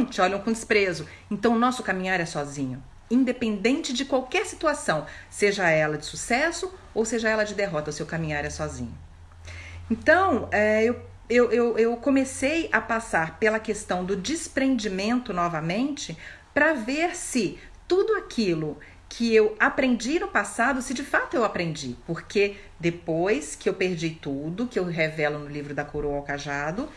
[SPEAKER 1] te olham com desprezo. Então o nosso caminhar é sozinho. independente de qualquer situação, seja ela de sucesso ou seja ela de derrota, o seu caminhar é sozinho. Então, eu comecei a passar pela questão do desprendimento novamente para ver se tudo aquilo que eu aprendi no passado, se de fato eu aprendi. Porque depois que eu perdi tudo, que eu revelo no livro da Coroa ao Cajado,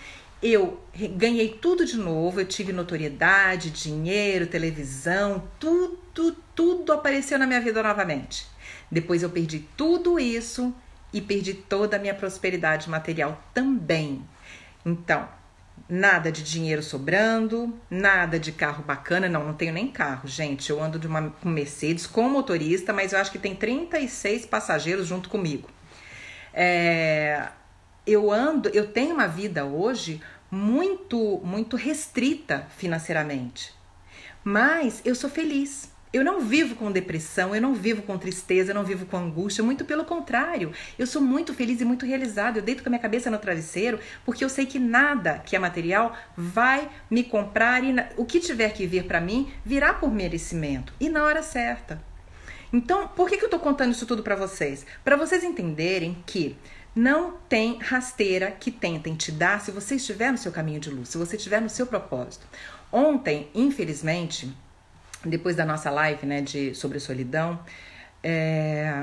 [SPEAKER 1] eu ganhei tudo de novo, eu tive notoriedade, dinheiro, televisão, tudo apareceu na minha vida novamente. Depois eu perdi tudo isso e perdi toda a minha prosperidade material também. Então, nada de dinheiro sobrando, nada de carro bacana. Não tenho nem carro, gente. Eu ando de uma Mercedes com motorista, mas eu acho que tem 36 passageiros junto comigo. Eu tenho uma vida hoje muito restrita financeiramente, mas eu sou feliz. Eu não vivo com depressão, eu não vivo com tristeza, eu não vivo com angústia, muito pelo contrário. Eu sou muito feliz e muito realizada. Eu deito com a minha cabeça no travesseiro porque eu sei que nada que é material vai me comprar e o que tiver que vir para mim virá por merecimento e na hora certa. Então, por que eu tô contando isso tudo para vocês? Para vocês entenderem que não tem rasteira que tentem te dar se você estiver no seu caminho de luz, se você estiver no seu propósito. Ontem, infelizmente, depois da nossa live, né, sobre solidão,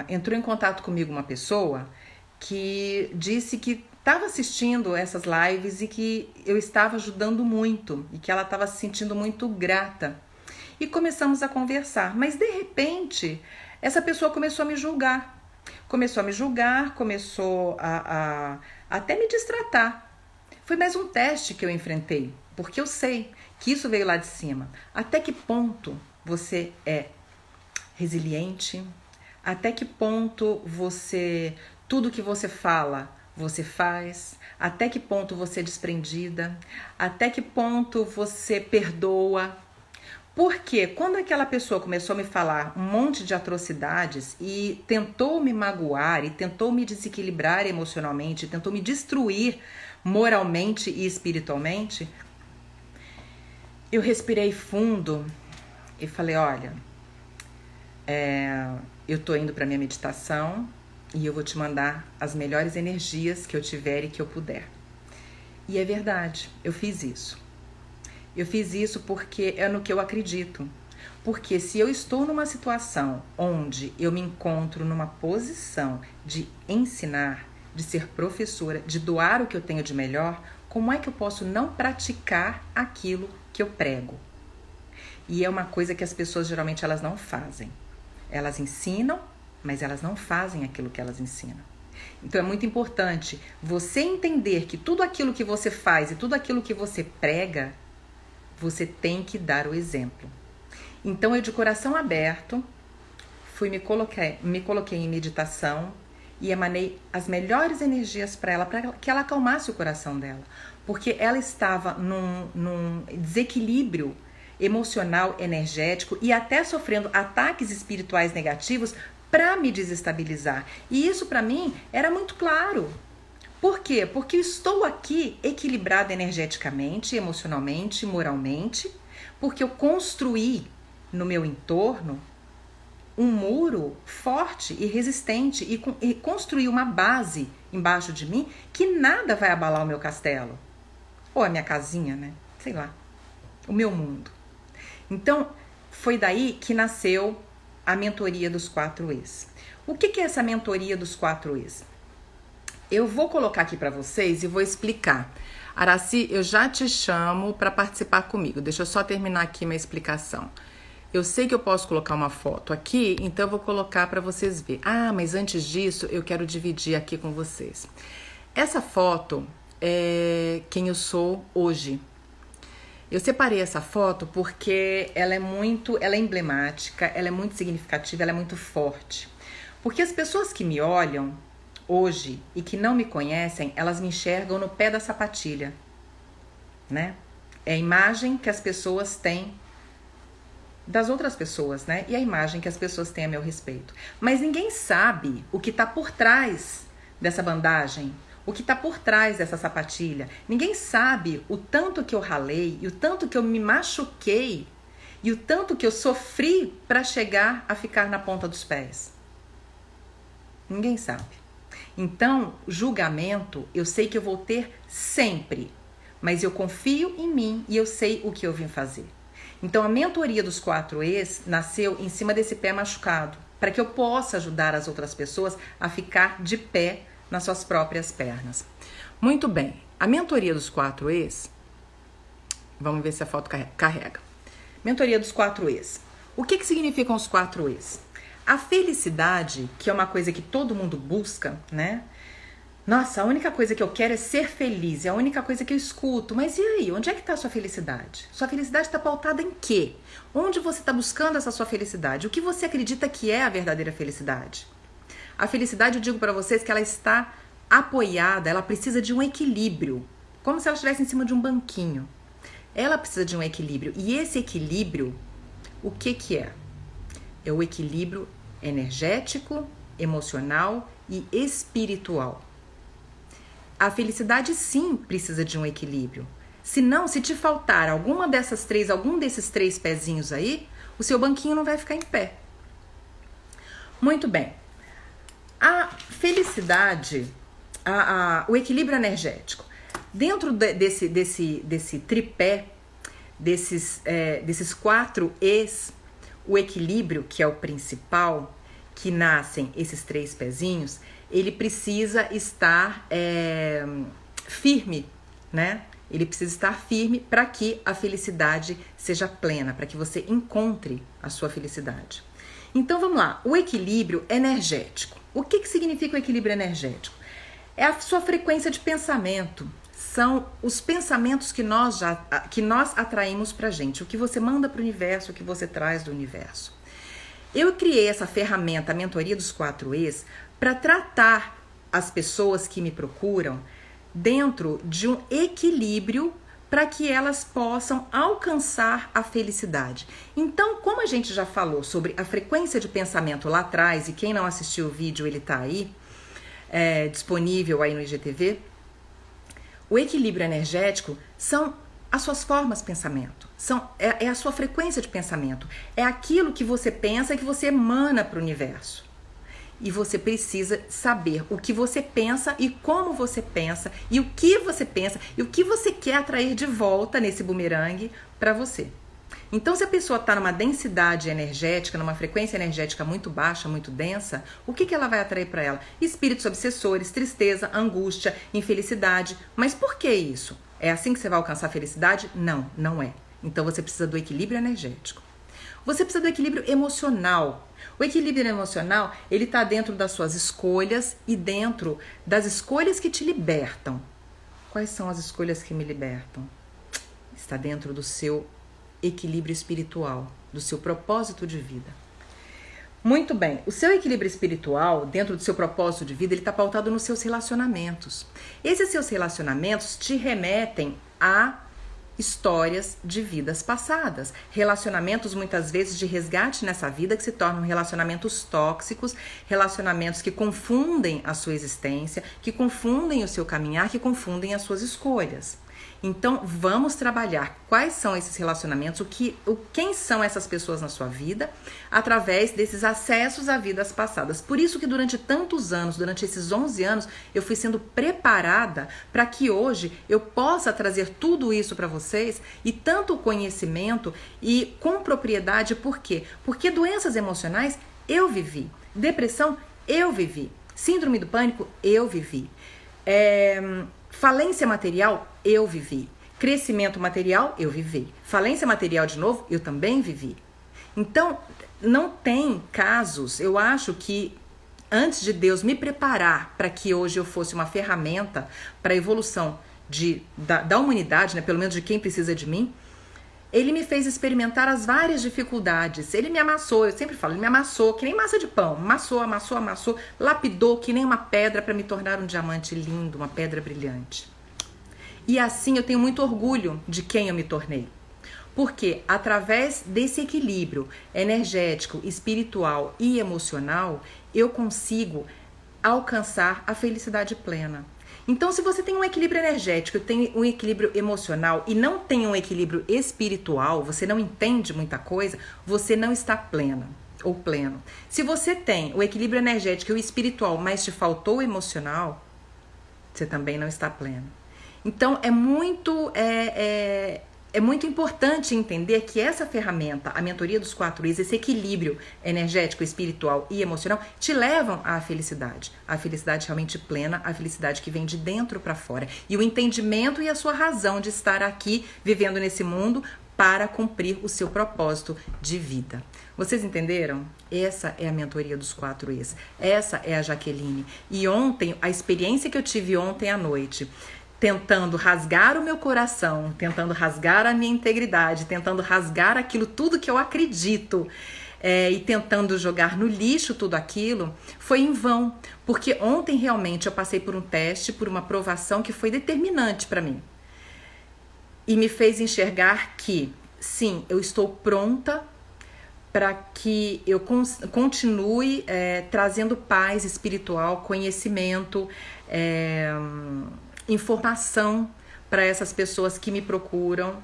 [SPEAKER 1] entrou em contato comigo uma pessoa que disse que estava assistindo essas lives e que eu estava ajudando muito e que ela estava se sentindo muito grata. E começamos a conversar, mas de repente essa pessoa começou a me julgar. Começou a até me destratar. Foi mais um teste que eu enfrentei, porque eu sei que isso veio lá de cima. Até que ponto você é resiliente? Até que ponto tudo que você fala, você faz? Até que ponto você é desprendida? Até que ponto você perdoa? Porque quando aquela pessoa começou a me falar um monte de atrocidades e tentou me magoar e tentou me desequilibrar emocionalmente, tentou me destruir moralmente e espiritualmente, eu respirei fundo e falei, olha, eu tô indo para minha meditação e eu vou te mandar as melhores energias que eu tiver e que eu puder. E é verdade, eu fiz isso. Eu fiz isso porque é no que eu acredito. Porque se eu estou numa situação onde eu me encontro numa posição de ensinar, de ser professora, de doar o que eu tenho de melhor, como é que eu posso não praticar aquilo que eu prego? E é uma coisa que as pessoas geralmente elas não fazem. Elas ensinam, mas elas não fazem aquilo que elas ensinam. Então é muito importante você entender que tudo aquilo que você faz e tudo aquilo que você prega, você tem que dar o exemplo. Então eu de coração aberto me coloquei em meditação e emanei as melhores energias para ela que ela acalmasse o coração dela. Porque ela estava num desequilíbrio emocional, energético e até sofrendo ataques espirituais negativos para me desestabilizar. E isso para mim era muito claro. Por quê? Porque eu estou aqui equilibrada energeticamente, emocionalmente, moralmente, porque eu construí no meu entorno um muro forte e resistente e construí uma base embaixo de mim que nada vai abalar o meu castelo. Ou a minha casinha, né? Sei lá. O meu mundo. Então, foi daí que nasceu a mentoria dos 4Es. O que é essa mentoria dos 4Es? Eu vou colocar aqui para vocês e vou explicar. Araci, eu já te chamo para participar comigo. Deixa eu só terminar aqui minha explicação. Eu sei que eu posso colocar uma foto aqui, então eu vou colocar para vocês verem. Ah, mas antes disso, eu quero dividir aqui com vocês. Essa foto é quem eu sou hoje. Eu separei essa foto porque ela é emblemática, ela é muito significativa, ela é muito forte. Porque as pessoas que me olham hoje e que não me conhecem, elas me enxergam no pé da sapatilha, né? É a imagem que as pessoas têm das outras pessoas, né? E a imagem que as pessoas têm a meu respeito. Mas ninguém sabe o que está por trás dessa bandagem, o que está por trás dessa sapatilha. Ninguém sabe o tanto que eu ralei e o tanto que eu me machuquei e o tanto que eu sofri para chegar a ficar na ponta dos pés? Ninguém sabe. Então, julgamento, eu sei que eu vou ter sempre, mas eu confio em mim e eu sei o que eu vim fazer. Então, a mentoria dos 4Es nasceu em cima desse pé machucado, para que eu possa ajudar as outras pessoas a ficar de pé nas suas próprias pernas. Muito bem, a mentoria dos 4Es, vamos ver se a foto carrega. Mentoria dos 4Es. O que significam os 4Es? A felicidade, que é uma coisa que todo mundo busca, né? Nossa, a única coisa que eu quero é ser feliz, é a única coisa que eu escuto. Mas e aí, onde é que está a sua felicidade? Sua felicidade está pautada em quê? Onde você está buscando essa sua felicidade? O que você acredita que é a verdadeira felicidade? A felicidade, eu digo para vocês que ela está apoiada, ela precisa de um equilíbrio, como se ela estivesse em cima de um banquinho. Ela precisa de um equilíbrio, e esse equilíbrio, o que é? É o equilíbrio energético, emocional e espiritual. A felicidade sim precisa de um equilíbrio. Senão, se te faltar algum desses três pezinhos aí, o seu banquinho não vai ficar em pé. Muito bem. A felicidade, o equilíbrio energético. Dentro desse tripé, desses 4Es, o equilíbrio, que é o principal, que nascem esses três pezinhos, ele precisa estar firme, né? Ele precisa estar firme para que a felicidade seja plena, para que você encontre a sua felicidade. Então vamos lá, o equilíbrio energético. O que significa o equilíbrio energético? É a sua frequência de pensamento. São os pensamentos que nós atraímos pra gente, o que você manda pro universo, o que você traz do universo. Eu criei essa ferramenta, a mentoria dos 4Es, para tratar as pessoas que me procuram dentro de um equilíbrio para que elas possam alcançar a felicidade. Então, como a gente já falou sobre a frequência de pensamento lá atrás, e quem não assistiu o vídeo, ele tá aí, disponível aí no IGTV, o equilíbrio energético são as suas formas de pensamento, é a sua frequência de pensamento, é aquilo que você pensa e que você emana para o universo. E você precisa saber o que você pensa e como você pensa, e o que você pensa, e o que você quer atrair de volta nesse bumerangue para você. Então, se a pessoa está numa densidade energética, numa frequência energética muito baixa, muito densa, o que ela vai atrair para ela? Espíritos obsessores, tristeza, angústia, infelicidade. Mas por que isso? É assim que você vai alcançar a felicidade? Não, não é. Então, você precisa do equilíbrio energético. Você precisa do equilíbrio emocional. O equilíbrio emocional, ele está dentro das suas escolhas e dentro das escolhas que te libertam. Quais são as escolhas que me libertam? Está dentro do seu equilíbrio espiritual, do seu propósito de vida. Muito bem, o seu equilíbrio espiritual, dentro do seu propósito de vida, ele está pautado nos seus relacionamentos. Esses seus relacionamentos te remetem a histórias de vidas passadas, relacionamentos muitas vezes de resgate nessa vida que se tornam relacionamentos tóxicos, relacionamentos que confundem a sua existência, que confundem o seu caminhar, que confundem as suas escolhas. Então, vamos trabalhar quais são esses relacionamentos, quem são essas pessoas na sua vida, através desses acessos a vidas passadas. Por isso que durante tantos anos, durante esses 11 anos, eu fui sendo preparada para que hoje eu possa trazer tudo isso para vocês e tanto conhecimento e com propriedade. Por quê? Porque doenças emocionais eu vivi, depressão eu vivi, síndrome do pânico eu vivi, falência material, eu vivi. Crescimento material, eu vivi. Falência material de novo, eu também vivi. Então, não tem casos, eu acho que antes de Deus me preparar para que hoje eu fosse uma ferramenta para a evolução da humanidade, né, pelo menos de quem precisa de mim, ele me fez experimentar as várias dificuldades. Ele me amassou, eu sempre falo, ele me amassou que nem massa de pão. Amassou, lapidou que nem uma pedra para me tornar um diamante lindo, uma pedra brilhante. E assim eu tenho muito orgulho de quem eu me tornei. Porque através desse equilíbrio energético, espiritual e emocional, eu consigo alcançar a felicidade plena. Então, se você tem um equilíbrio energético, tem um equilíbrio emocional e não tem um equilíbrio espiritual, você não entende muita coisa, você não está plena ou pleno. Se você tem o equilíbrio energético e o espiritual, mas te faltou o emocional, você também não está pleno. Então, é muito importante entender que essa ferramenta, a mentoria dos 4 Is, esse equilíbrio energético, espiritual e emocional, te levam à felicidade. A felicidade realmente plena, a felicidade que vem de dentro para fora. E o entendimento e a sua razão de estar aqui, vivendo nesse mundo, para cumprir o seu propósito de vida. Vocês entenderam? Essa é a mentoria dos 4 Is. Essa é a Jaqueline. E ontem, a experiência que eu tive ontem à noite, tentando rasgar o meu coração, tentando rasgar a minha integridade, tentando rasgar aquilo tudo que eu acredito, e tentando jogar no lixo tudo aquilo, foi em vão. Porque ontem realmente eu passei por um teste, por uma provação que foi determinante para mim. E me fez enxergar que, sim, eu estou pronta para que eu continue trazendo paz espiritual, conhecimento, informação para essas pessoas que me procuram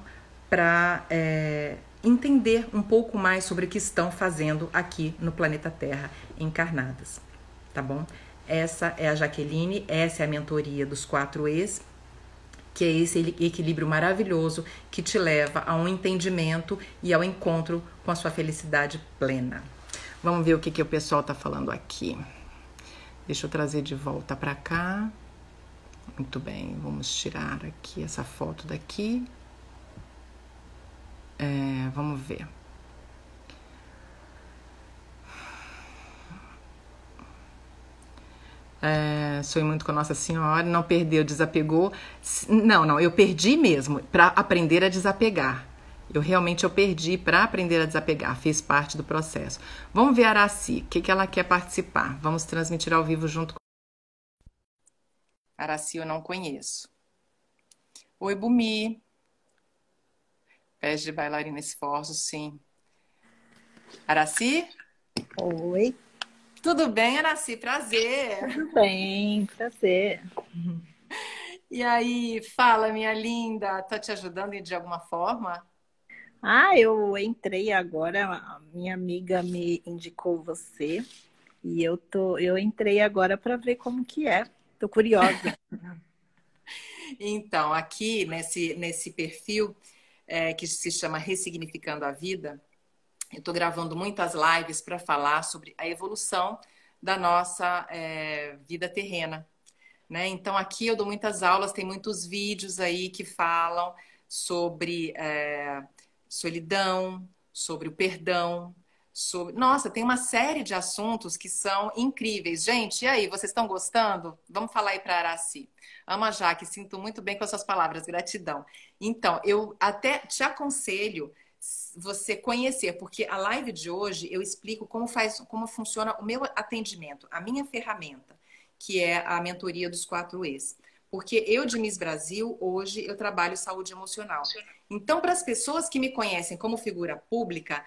[SPEAKER 1] para entender um pouco mais sobre o que estão fazendo aqui no planeta Terra, encarnadas, tá bom? Essa é a Jaqueline, essa é a mentoria dos 4 Is, que é esse equilíbrio maravilhoso que te leva a um entendimento e ao encontro com a sua felicidade plena. Vamos ver o que o pessoal tá falando aqui. Deixa eu trazer de volta para cá. Muito bem, vamos tirar aqui essa foto daqui. Vamos ver. Sonhei muito com Nossa Senhora, não perdeu, desapegou. Não, eu perdi mesmo para aprender a desapegar. Eu perdi para aprender a desapegar, fez parte do processo. Vamos ver a Araci, o que ela quer participar. Vamos transmitir ao vivo junto com Araci, eu não conheço. Oi, Bumi. Pés de bailarina esforços, sim. Araci?
[SPEAKER 2] Oi.
[SPEAKER 1] Tudo bem, Araci? Prazer.
[SPEAKER 2] Tudo bem, prazer.
[SPEAKER 1] E aí, fala, minha linda, tá te ajudando de alguma forma?
[SPEAKER 2] Eu entrei agora, a minha amiga me indicou você e eu entrei agora para ver como que é. Tô curiosa.
[SPEAKER 1] Então, aqui nesse perfil que se chama Ressignificando a Vida, eu tô gravando muitas lives para falar sobre a evolução da nossa vida terrena, né? Então, aqui eu dou muitas aulas, tem muitos vídeos aí que falam sobre solidão, sobre o perdão, sobre... Nossa, tem uma série de assuntos que são incríveis. Gente, e aí, vocês estão gostando? Vamos falar aí para Araci. Ama Jaque, sinto muito bem com as suas palavras, gratidão. Então, eu até te aconselho você conhecer, porque a live de hoje eu explico como funciona o meu atendimento, a minha ferramenta, que é a mentoria dos 4 Is. Porque eu, de Miss Brasil, hoje eu trabalho saúde emocional. Então, para as pessoas que me conhecem como figura pública,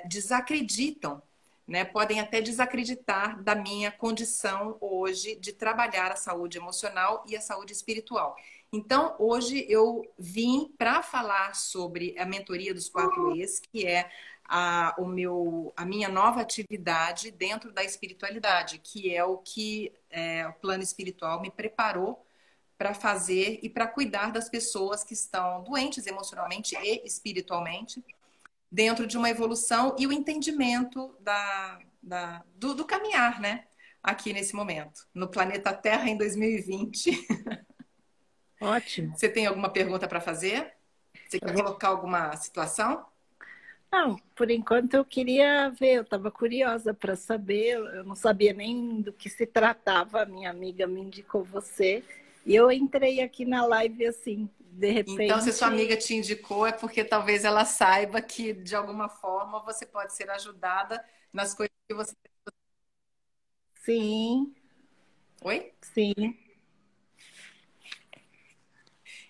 [SPEAKER 1] desacreditam, né? Podem até desacreditar da minha condição hoje de trabalhar a saúde emocional e a saúde espiritual. Então, hoje eu vim para falar sobre a mentoria dos 4 Is, que é a minha nova atividade dentro da espiritualidade, que é o que o plano espiritual me preparou para fazer e para cuidar das pessoas que estão doentes emocionalmente e espiritualmente, dentro de uma evolução e o entendimento do caminhar, né? Aqui nesse momento, no planeta Terra em 2020.
[SPEAKER 2] Ótimo.
[SPEAKER 1] Você tem alguma pergunta para fazer? Você quer colocar alguma situação?
[SPEAKER 2] Não, por enquanto eu queria ver, eu estava curiosa para saber, eu não sabia nem do que se tratava, a minha amiga me indicou você, e eu entrei aqui na live assim, de repente...
[SPEAKER 1] Então, se sua amiga te indicou, é porque talvez ela saiba que, de alguma forma, você pode ser ajudada nas coisas que você...
[SPEAKER 2] Sim.
[SPEAKER 1] Oi?
[SPEAKER 2] Sim.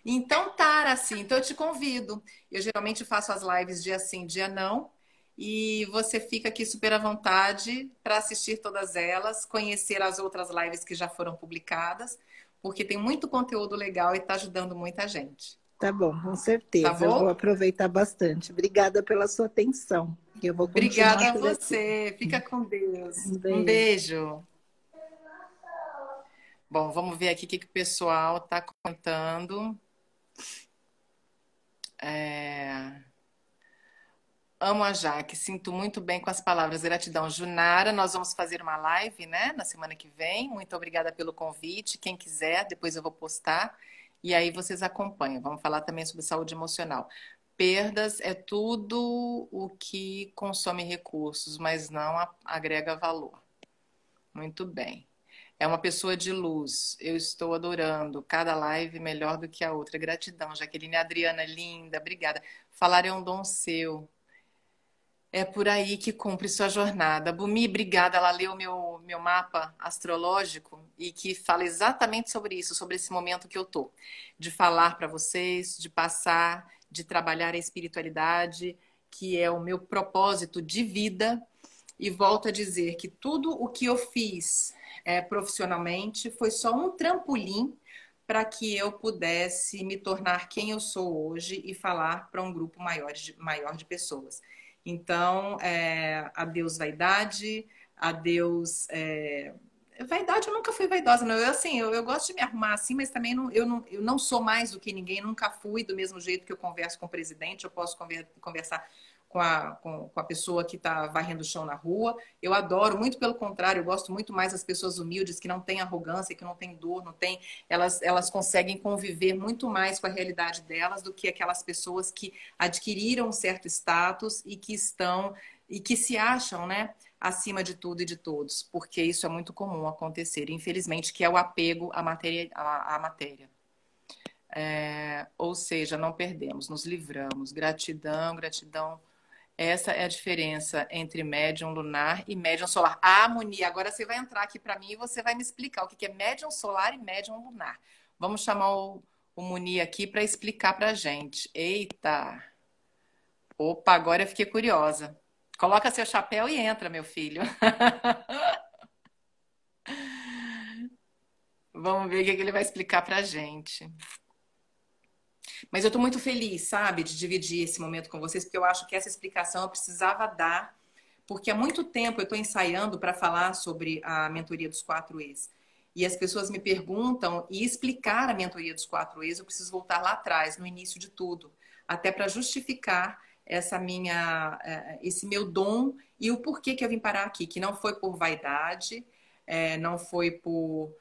[SPEAKER 1] Então, tá, assim, então eu te convido. Eu geralmente faço as lives dia sim, dia não. E você fica aqui super à vontade para assistir todas elas, conhecer as outras lives que já foram publicadas, porque tem muito conteúdo legal e está ajudando muita gente.
[SPEAKER 2] Tá bom, com
[SPEAKER 1] Tá
[SPEAKER 2] certeza. Eu vou
[SPEAKER 1] bom?
[SPEAKER 2] aproveitar bastante. Obrigada pela sua atenção. Eu vou continuar
[SPEAKER 1] Obrigada a
[SPEAKER 2] por aqui.
[SPEAKER 1] você. Fica com Deus.
[SPEAKER 2] Um
[SPEAKER 1] Um
[SPEAKER 2] beijo.
[SPEAKER 1] beijo. Bom, vamos ver aqui o que o pessoal está comentando. Amo a Jaque, sinto muito bem com as palavras. Gratidão. Junara, nós vamos fazer uma live, né, na semana que vem. Muito obrigada pelo convite. Quem quiser, depois eu vou postar. E aí vocês acompanham. Vamos falar também sobre saúde emocional. Perdas é tudo o que consome recursos, mas não agrega valor. Muito bem. É uma pessoa de luz. Eu estou adorando. Cada live melhor do que a outra. Gratidão, Jaqueline. Adriana, linda. Obrigada. Falar é um dom seu. É por aí que cumpre sua jornada. Bumi, obrigada. Ela leu meu mapa astrológico e que fala exatamente sobre isso, sobre esse momento que eu tô. De falar para vocês, de passar, de trabalhar a espiritualidade, que é o meu propósito de vida. E volto a dizer que tudo o que eu fiz profissionalmente foi só um trampolim para que eu pudesse me tornar quem eu sou hoje e falar para um grupo maior de pessoas. Então, adeus vaidade, adeus. Vaidade, eu nunca fui vaidosa, não. Eu gosto de me arrumar assim, mas também eu não sou mais do que ninguém, nunca fui do mesmo jeito que eu converso com o presidente, eu posso conversar com a pessoa que está varrendo o chão na rua. Eu adoro, muito pelo contrário, eu gosto muito mais das pessoas humildes, que não têm arrogância, que não têm dor, não têm, elas conseguem conviver muito mais com a realidade delas do que aquelas pessoas que adquiriram um certo status e que estão e que se acham, né, acima de tudo e de todos, porque isso é muito comum acontecer, infelizmente, que é o apego à matéria. Ou seja, não perdemos, nos livramos. Gratidão, gratidão. Essa é a diferença entre médium lunar e médium solar. Ah, Moni, agora você vai entrar aqui para mim e você vai me explicar o que é médium solar e médium lunar. Vamos chamar o Moni aqui para explicar para a gente. Eita! Opa, agora eu fiquei curiosa. Coloca seu chapéu e entra, meu filho. Vamos ver o que ele vai explicar para a gente. Mas eu estou muito feliz, sabe, de dividir esse momento com vocês, porque eu acho que essa explicação eu precisava dar, porque há muito tempo eu estou ensaiando para falar sobre a mentoria dos 4Es. E as pessoas me perguntam, e explicar a mentoria dos 4Es, eu preciso voltar lá atrás, no início de tudo, até para justificar esse meu dom e o porquê que eu vim parar aqui, que não foi por vaidade, não foi por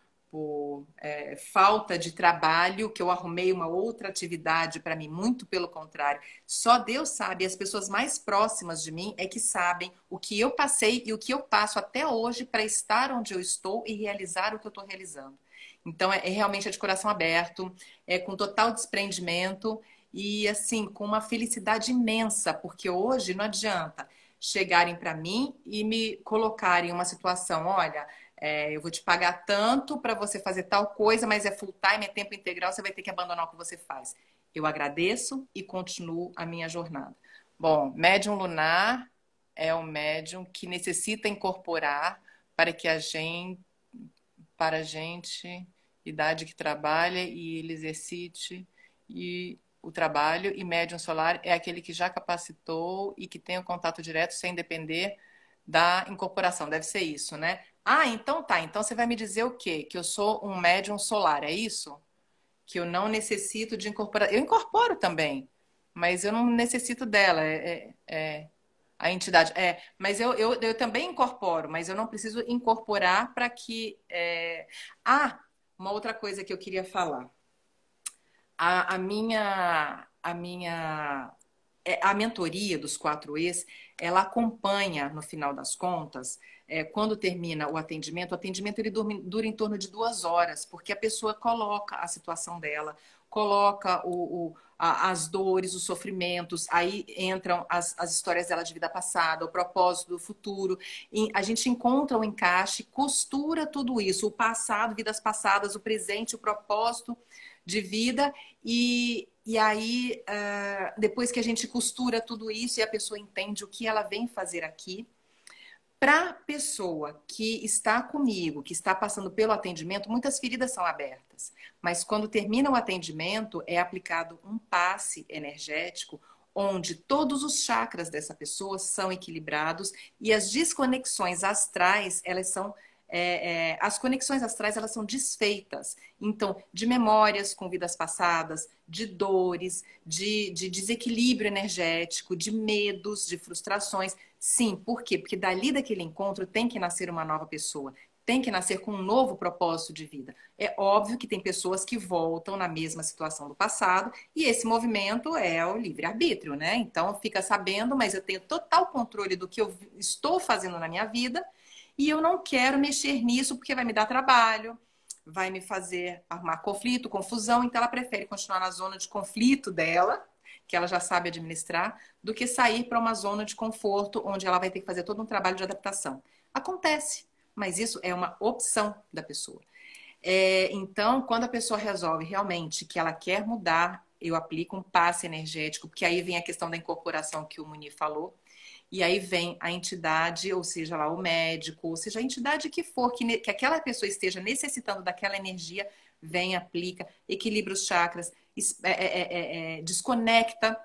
[SPEAKER 1] falta de trabalho, que eu arrumei uma outra atividade para mim, muito pelo contrário. Só Deus sabe, as pessoas mais próximas de mim é que sabem o que eu passei e o que eu passo até hoje para estar onde eu estou e realizar o que eu estou realizando. Então, realmente é de coração aberto, é com total desprendimento e, assim, com uma felicidade imensa, porque hoje não adianta chegarem para mim e me colocarem em uma situação, olha, eu vou te pagar tanto para você fazer tal coisa, mas é full time, é tempo integral, você vai ter que abandonar o que você faz. Eu agradeço e continuo a minha jornada. Bom, médium lunar é um médium que necessita incorporar para a gente, idade que trabalha e ele exercite e o trabalho, e médium solar é aquele que já capacitou e que tem o contato direto sem depender da incorporação. Deve ser isso, né? Ah, então tá. Então você vai me dizer o quê? Que eu sou um médium solar, é isso? Que eu não necessito de incorporar. Eu incorporo também, mas eu não necessito dela. A entidade. Mas eu também incorporo, mas eu não preciso incorporar para que. Ah, uma outra coisa que eu queria falar. A mentoria dos 4Es, ela acompanha, no final das contas, quando termina o atendimento ele dura em torno de 2 horas, porque a pessoa coloca a situação dela, coloca as dores, os sofrimentos, aí entram as histórias dela de vida passada, o propósito do futuro, e a gente encontra o encaixe, costura tudo isso, o passado, vidas passadas, o presente, o propósito de vida, e aí, depois que a gente costura tudo isso e a pessoa entende o que ela vem fazer aqui, Para a pessoa que está comigo, que está passando pelo atendimento, muitas feridas são abertas. Mas quando termina o atendimento, é aplicado um passe energético onde todos os chakras dessa pessoa são equilibrados e as desconexões astrais, elas são as conexões astrais elas são desfeitas. Então, de memórias com vidas passadas, de dores, de desequilíbrio energético, de medos, de frustrações. Sim, por quê? Porque dali daquele encontro tem que nascer uma nova pessoa. Tem que nascer com um novo propósito de vida. É óbvio que tem pessoas que voltam na mesma situação do passado e esse movimento é o livre-arbítrio, né? Então, fica sabendo, mas eu tenho total controle do que eu estou fazendo na minha vida e eu não quero mexer nisso porque vai me dar trabalho, vai me fazer arrumar conflito, confusão, então ela prefere continuar na zona de conflito dela, que ela já sabe administrar, do que sair para uma zona de conforto onde ela vai ter que fazer todo um trabalho de adaptação. Acontece, mas isso é uma opção da pessoa. Então, quando a pessoa resolve realmente que ela quer mudar, eu aplico um passe energético, porque aí vem a questão da incorporação que o Muni falou, e aí vem a entidade, ou seja, lá o médico, ou seja, a entidade que for, que aquela pessoa esteja necessitando daquela energia, vem, aplica, equilibra os chakras, desconecta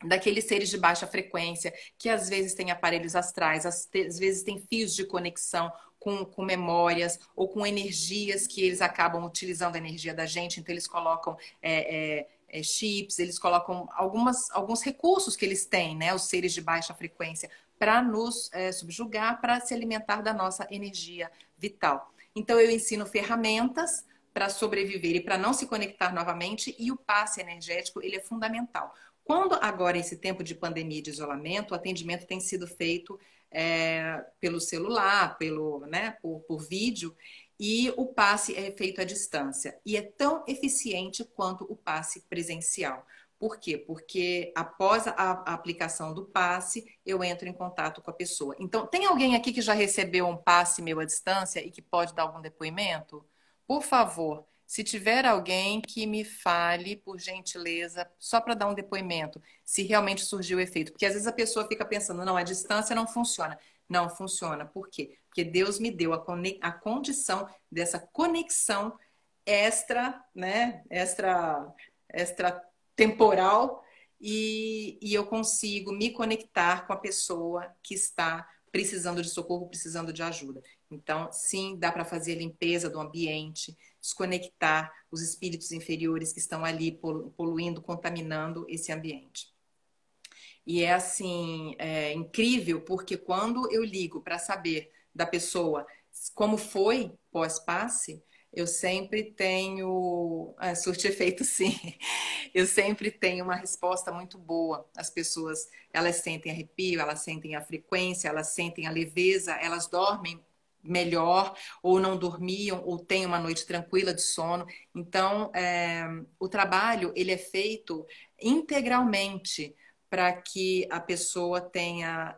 [SPEAKER 1] daqueles seres de baixa frequência, que às vezes têm aparelhos astrais, às vezes têm fios de conexão com memórias ou com energias que eles acabam utilizando a energia da gente, então eles colocam chips, eles colocam alguns recursos que eles têm, né, os seres de baixa frequência, para nos subjugar, para se alimentar da nossa energia vital. Então eu ensino ferramentas para sobreviver e para não se conectar novamente, e o passe energético ele é fundamental. Quando agora, esse tempo de pandemia e de isolamento, o atendimento tem sido feito pelo celular, por vídeo, e o passe é feito à distância. E é tão eficiente quanto o passe presencial. Por quê? Porque após a aplicação do passe, eu entro em contato com a pessoa. Então, tem alguém aqui que já recebeu um passe meu à distância e que pode dar algum depoimento? Por favor, se tiver alguém que me fale, por gentileza, só para dar um depoimento, se realmente surgiu o efeito. Porque às vezes a pessoa fica pensando, não, a distância não funciona. Não funciona. Por quê? Porque Deus me deu a condição dessa conexão extra temporal e eu consigo me conectar com a pessoa que está precisando de socorro, precisando de ajuda. Então, sim, dá para fazer a limpeza do ambiente, desconectar os espíritos inferiores que estão ali poluindo, contaminando esse ambiente. E é assim, incrível, porque quando eu ligo para saber da pessoa como foi pós-passe, eu sempre tenho. Surte efeito, sim. Eu sempre tenho uma resposta muito boa. As pessoas, elas sentem arrepio, elas sentem a frequência, elas sentem a leveza, elas dormem melhor, ou não dormiam, ou têm uma noite tranquila de sono. Então, o trabalho, ele é feito integralmente para que a pessoa tenha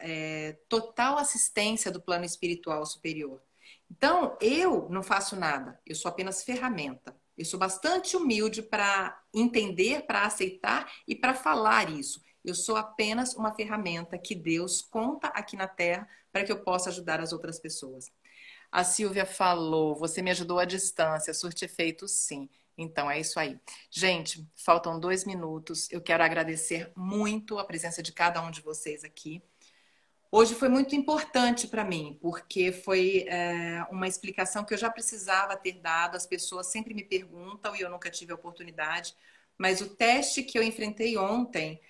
[SPEAKER 1] total assistência do plano espiritual superior. Então, eu não faço nada, eu sou apenas ferramenta. Eu sou bastante humilde para entender, para aceitar e para falar isso. Eu sou apenas uma ferramenta que Deus conta aqui na Terra para que eu possa ajudar as outras pessoas. A Silvia falou, você me ajudou à distância, surte efeito sim. Então é isso aí. Gente, faltam 2 minutos. Eu quero agradecer muito a presença de cada um de vocês aqui. Hoje foi muito importante para mim, porque foi uma explicação que eu já precisava ter dado. As pessoas sempre me perguntam e eu nunca tive a oportunidade. Mas o teste que eu enfrentei ontem,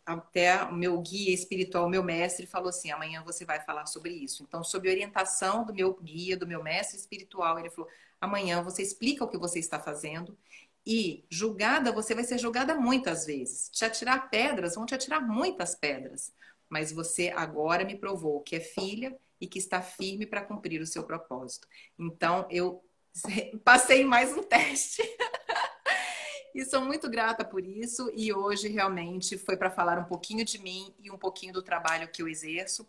[SPEAKER 1] até o meu guia espiritual, o meu mestre, falou assim: amanhã você vai falar sobre isso. Então, sob orientação do meu guia, do meu mestre espiritual, ele falou: amanhã você explica o que você está fazendo. E julgada, você vai ser julgada muitas vezes. Te atirar pedras, vão te atirar muitas pedras. Mas você agora me provou que é filha e que está firme para cumprir o seu propósito. Então, eu passei mais um teste. E sou muito grata por isso. E hoje, realmente, foi para falar um pouquinho de mim e um pouquinho do trabalho que eu exerço.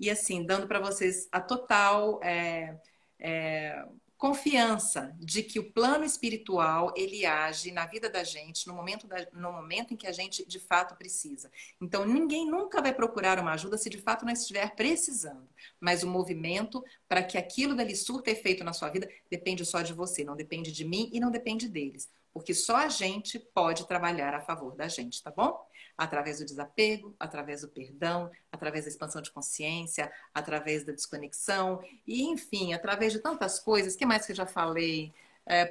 [SPEAKER 1] E, assim, dando para vocês a total confiança de que o plano espiritual ele age na vida da gente no momento em que a gente de fato precisa. Então ninguém nunca vai procurar uma ajuda se de fato não estiver precisando. Mas o movimento para que aquilo dali surta efeito na sua vida depende só de você, não depende de mim e não depende deles. Porque só a gente pode trabalhar a favor da gente, tá bom? Através do desapego, através do perdão, através da expansão de consciência, através da desconexão e, enfim, através de tantas coisas, que mais que eu já falei,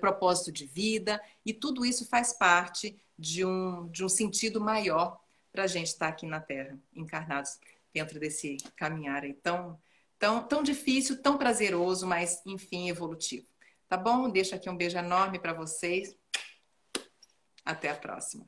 [SPEAKER 1] propósito de vida, e tudo isso faz parte de um sentido maior para a gente estar aqui na Terra, encarnados dentro desse caminhar aí tão difícil, tão prazeroso, mas, enfim, evolutivo. Tá bom? Deixo aqui um beijo enorme para vocês. Até a próxima.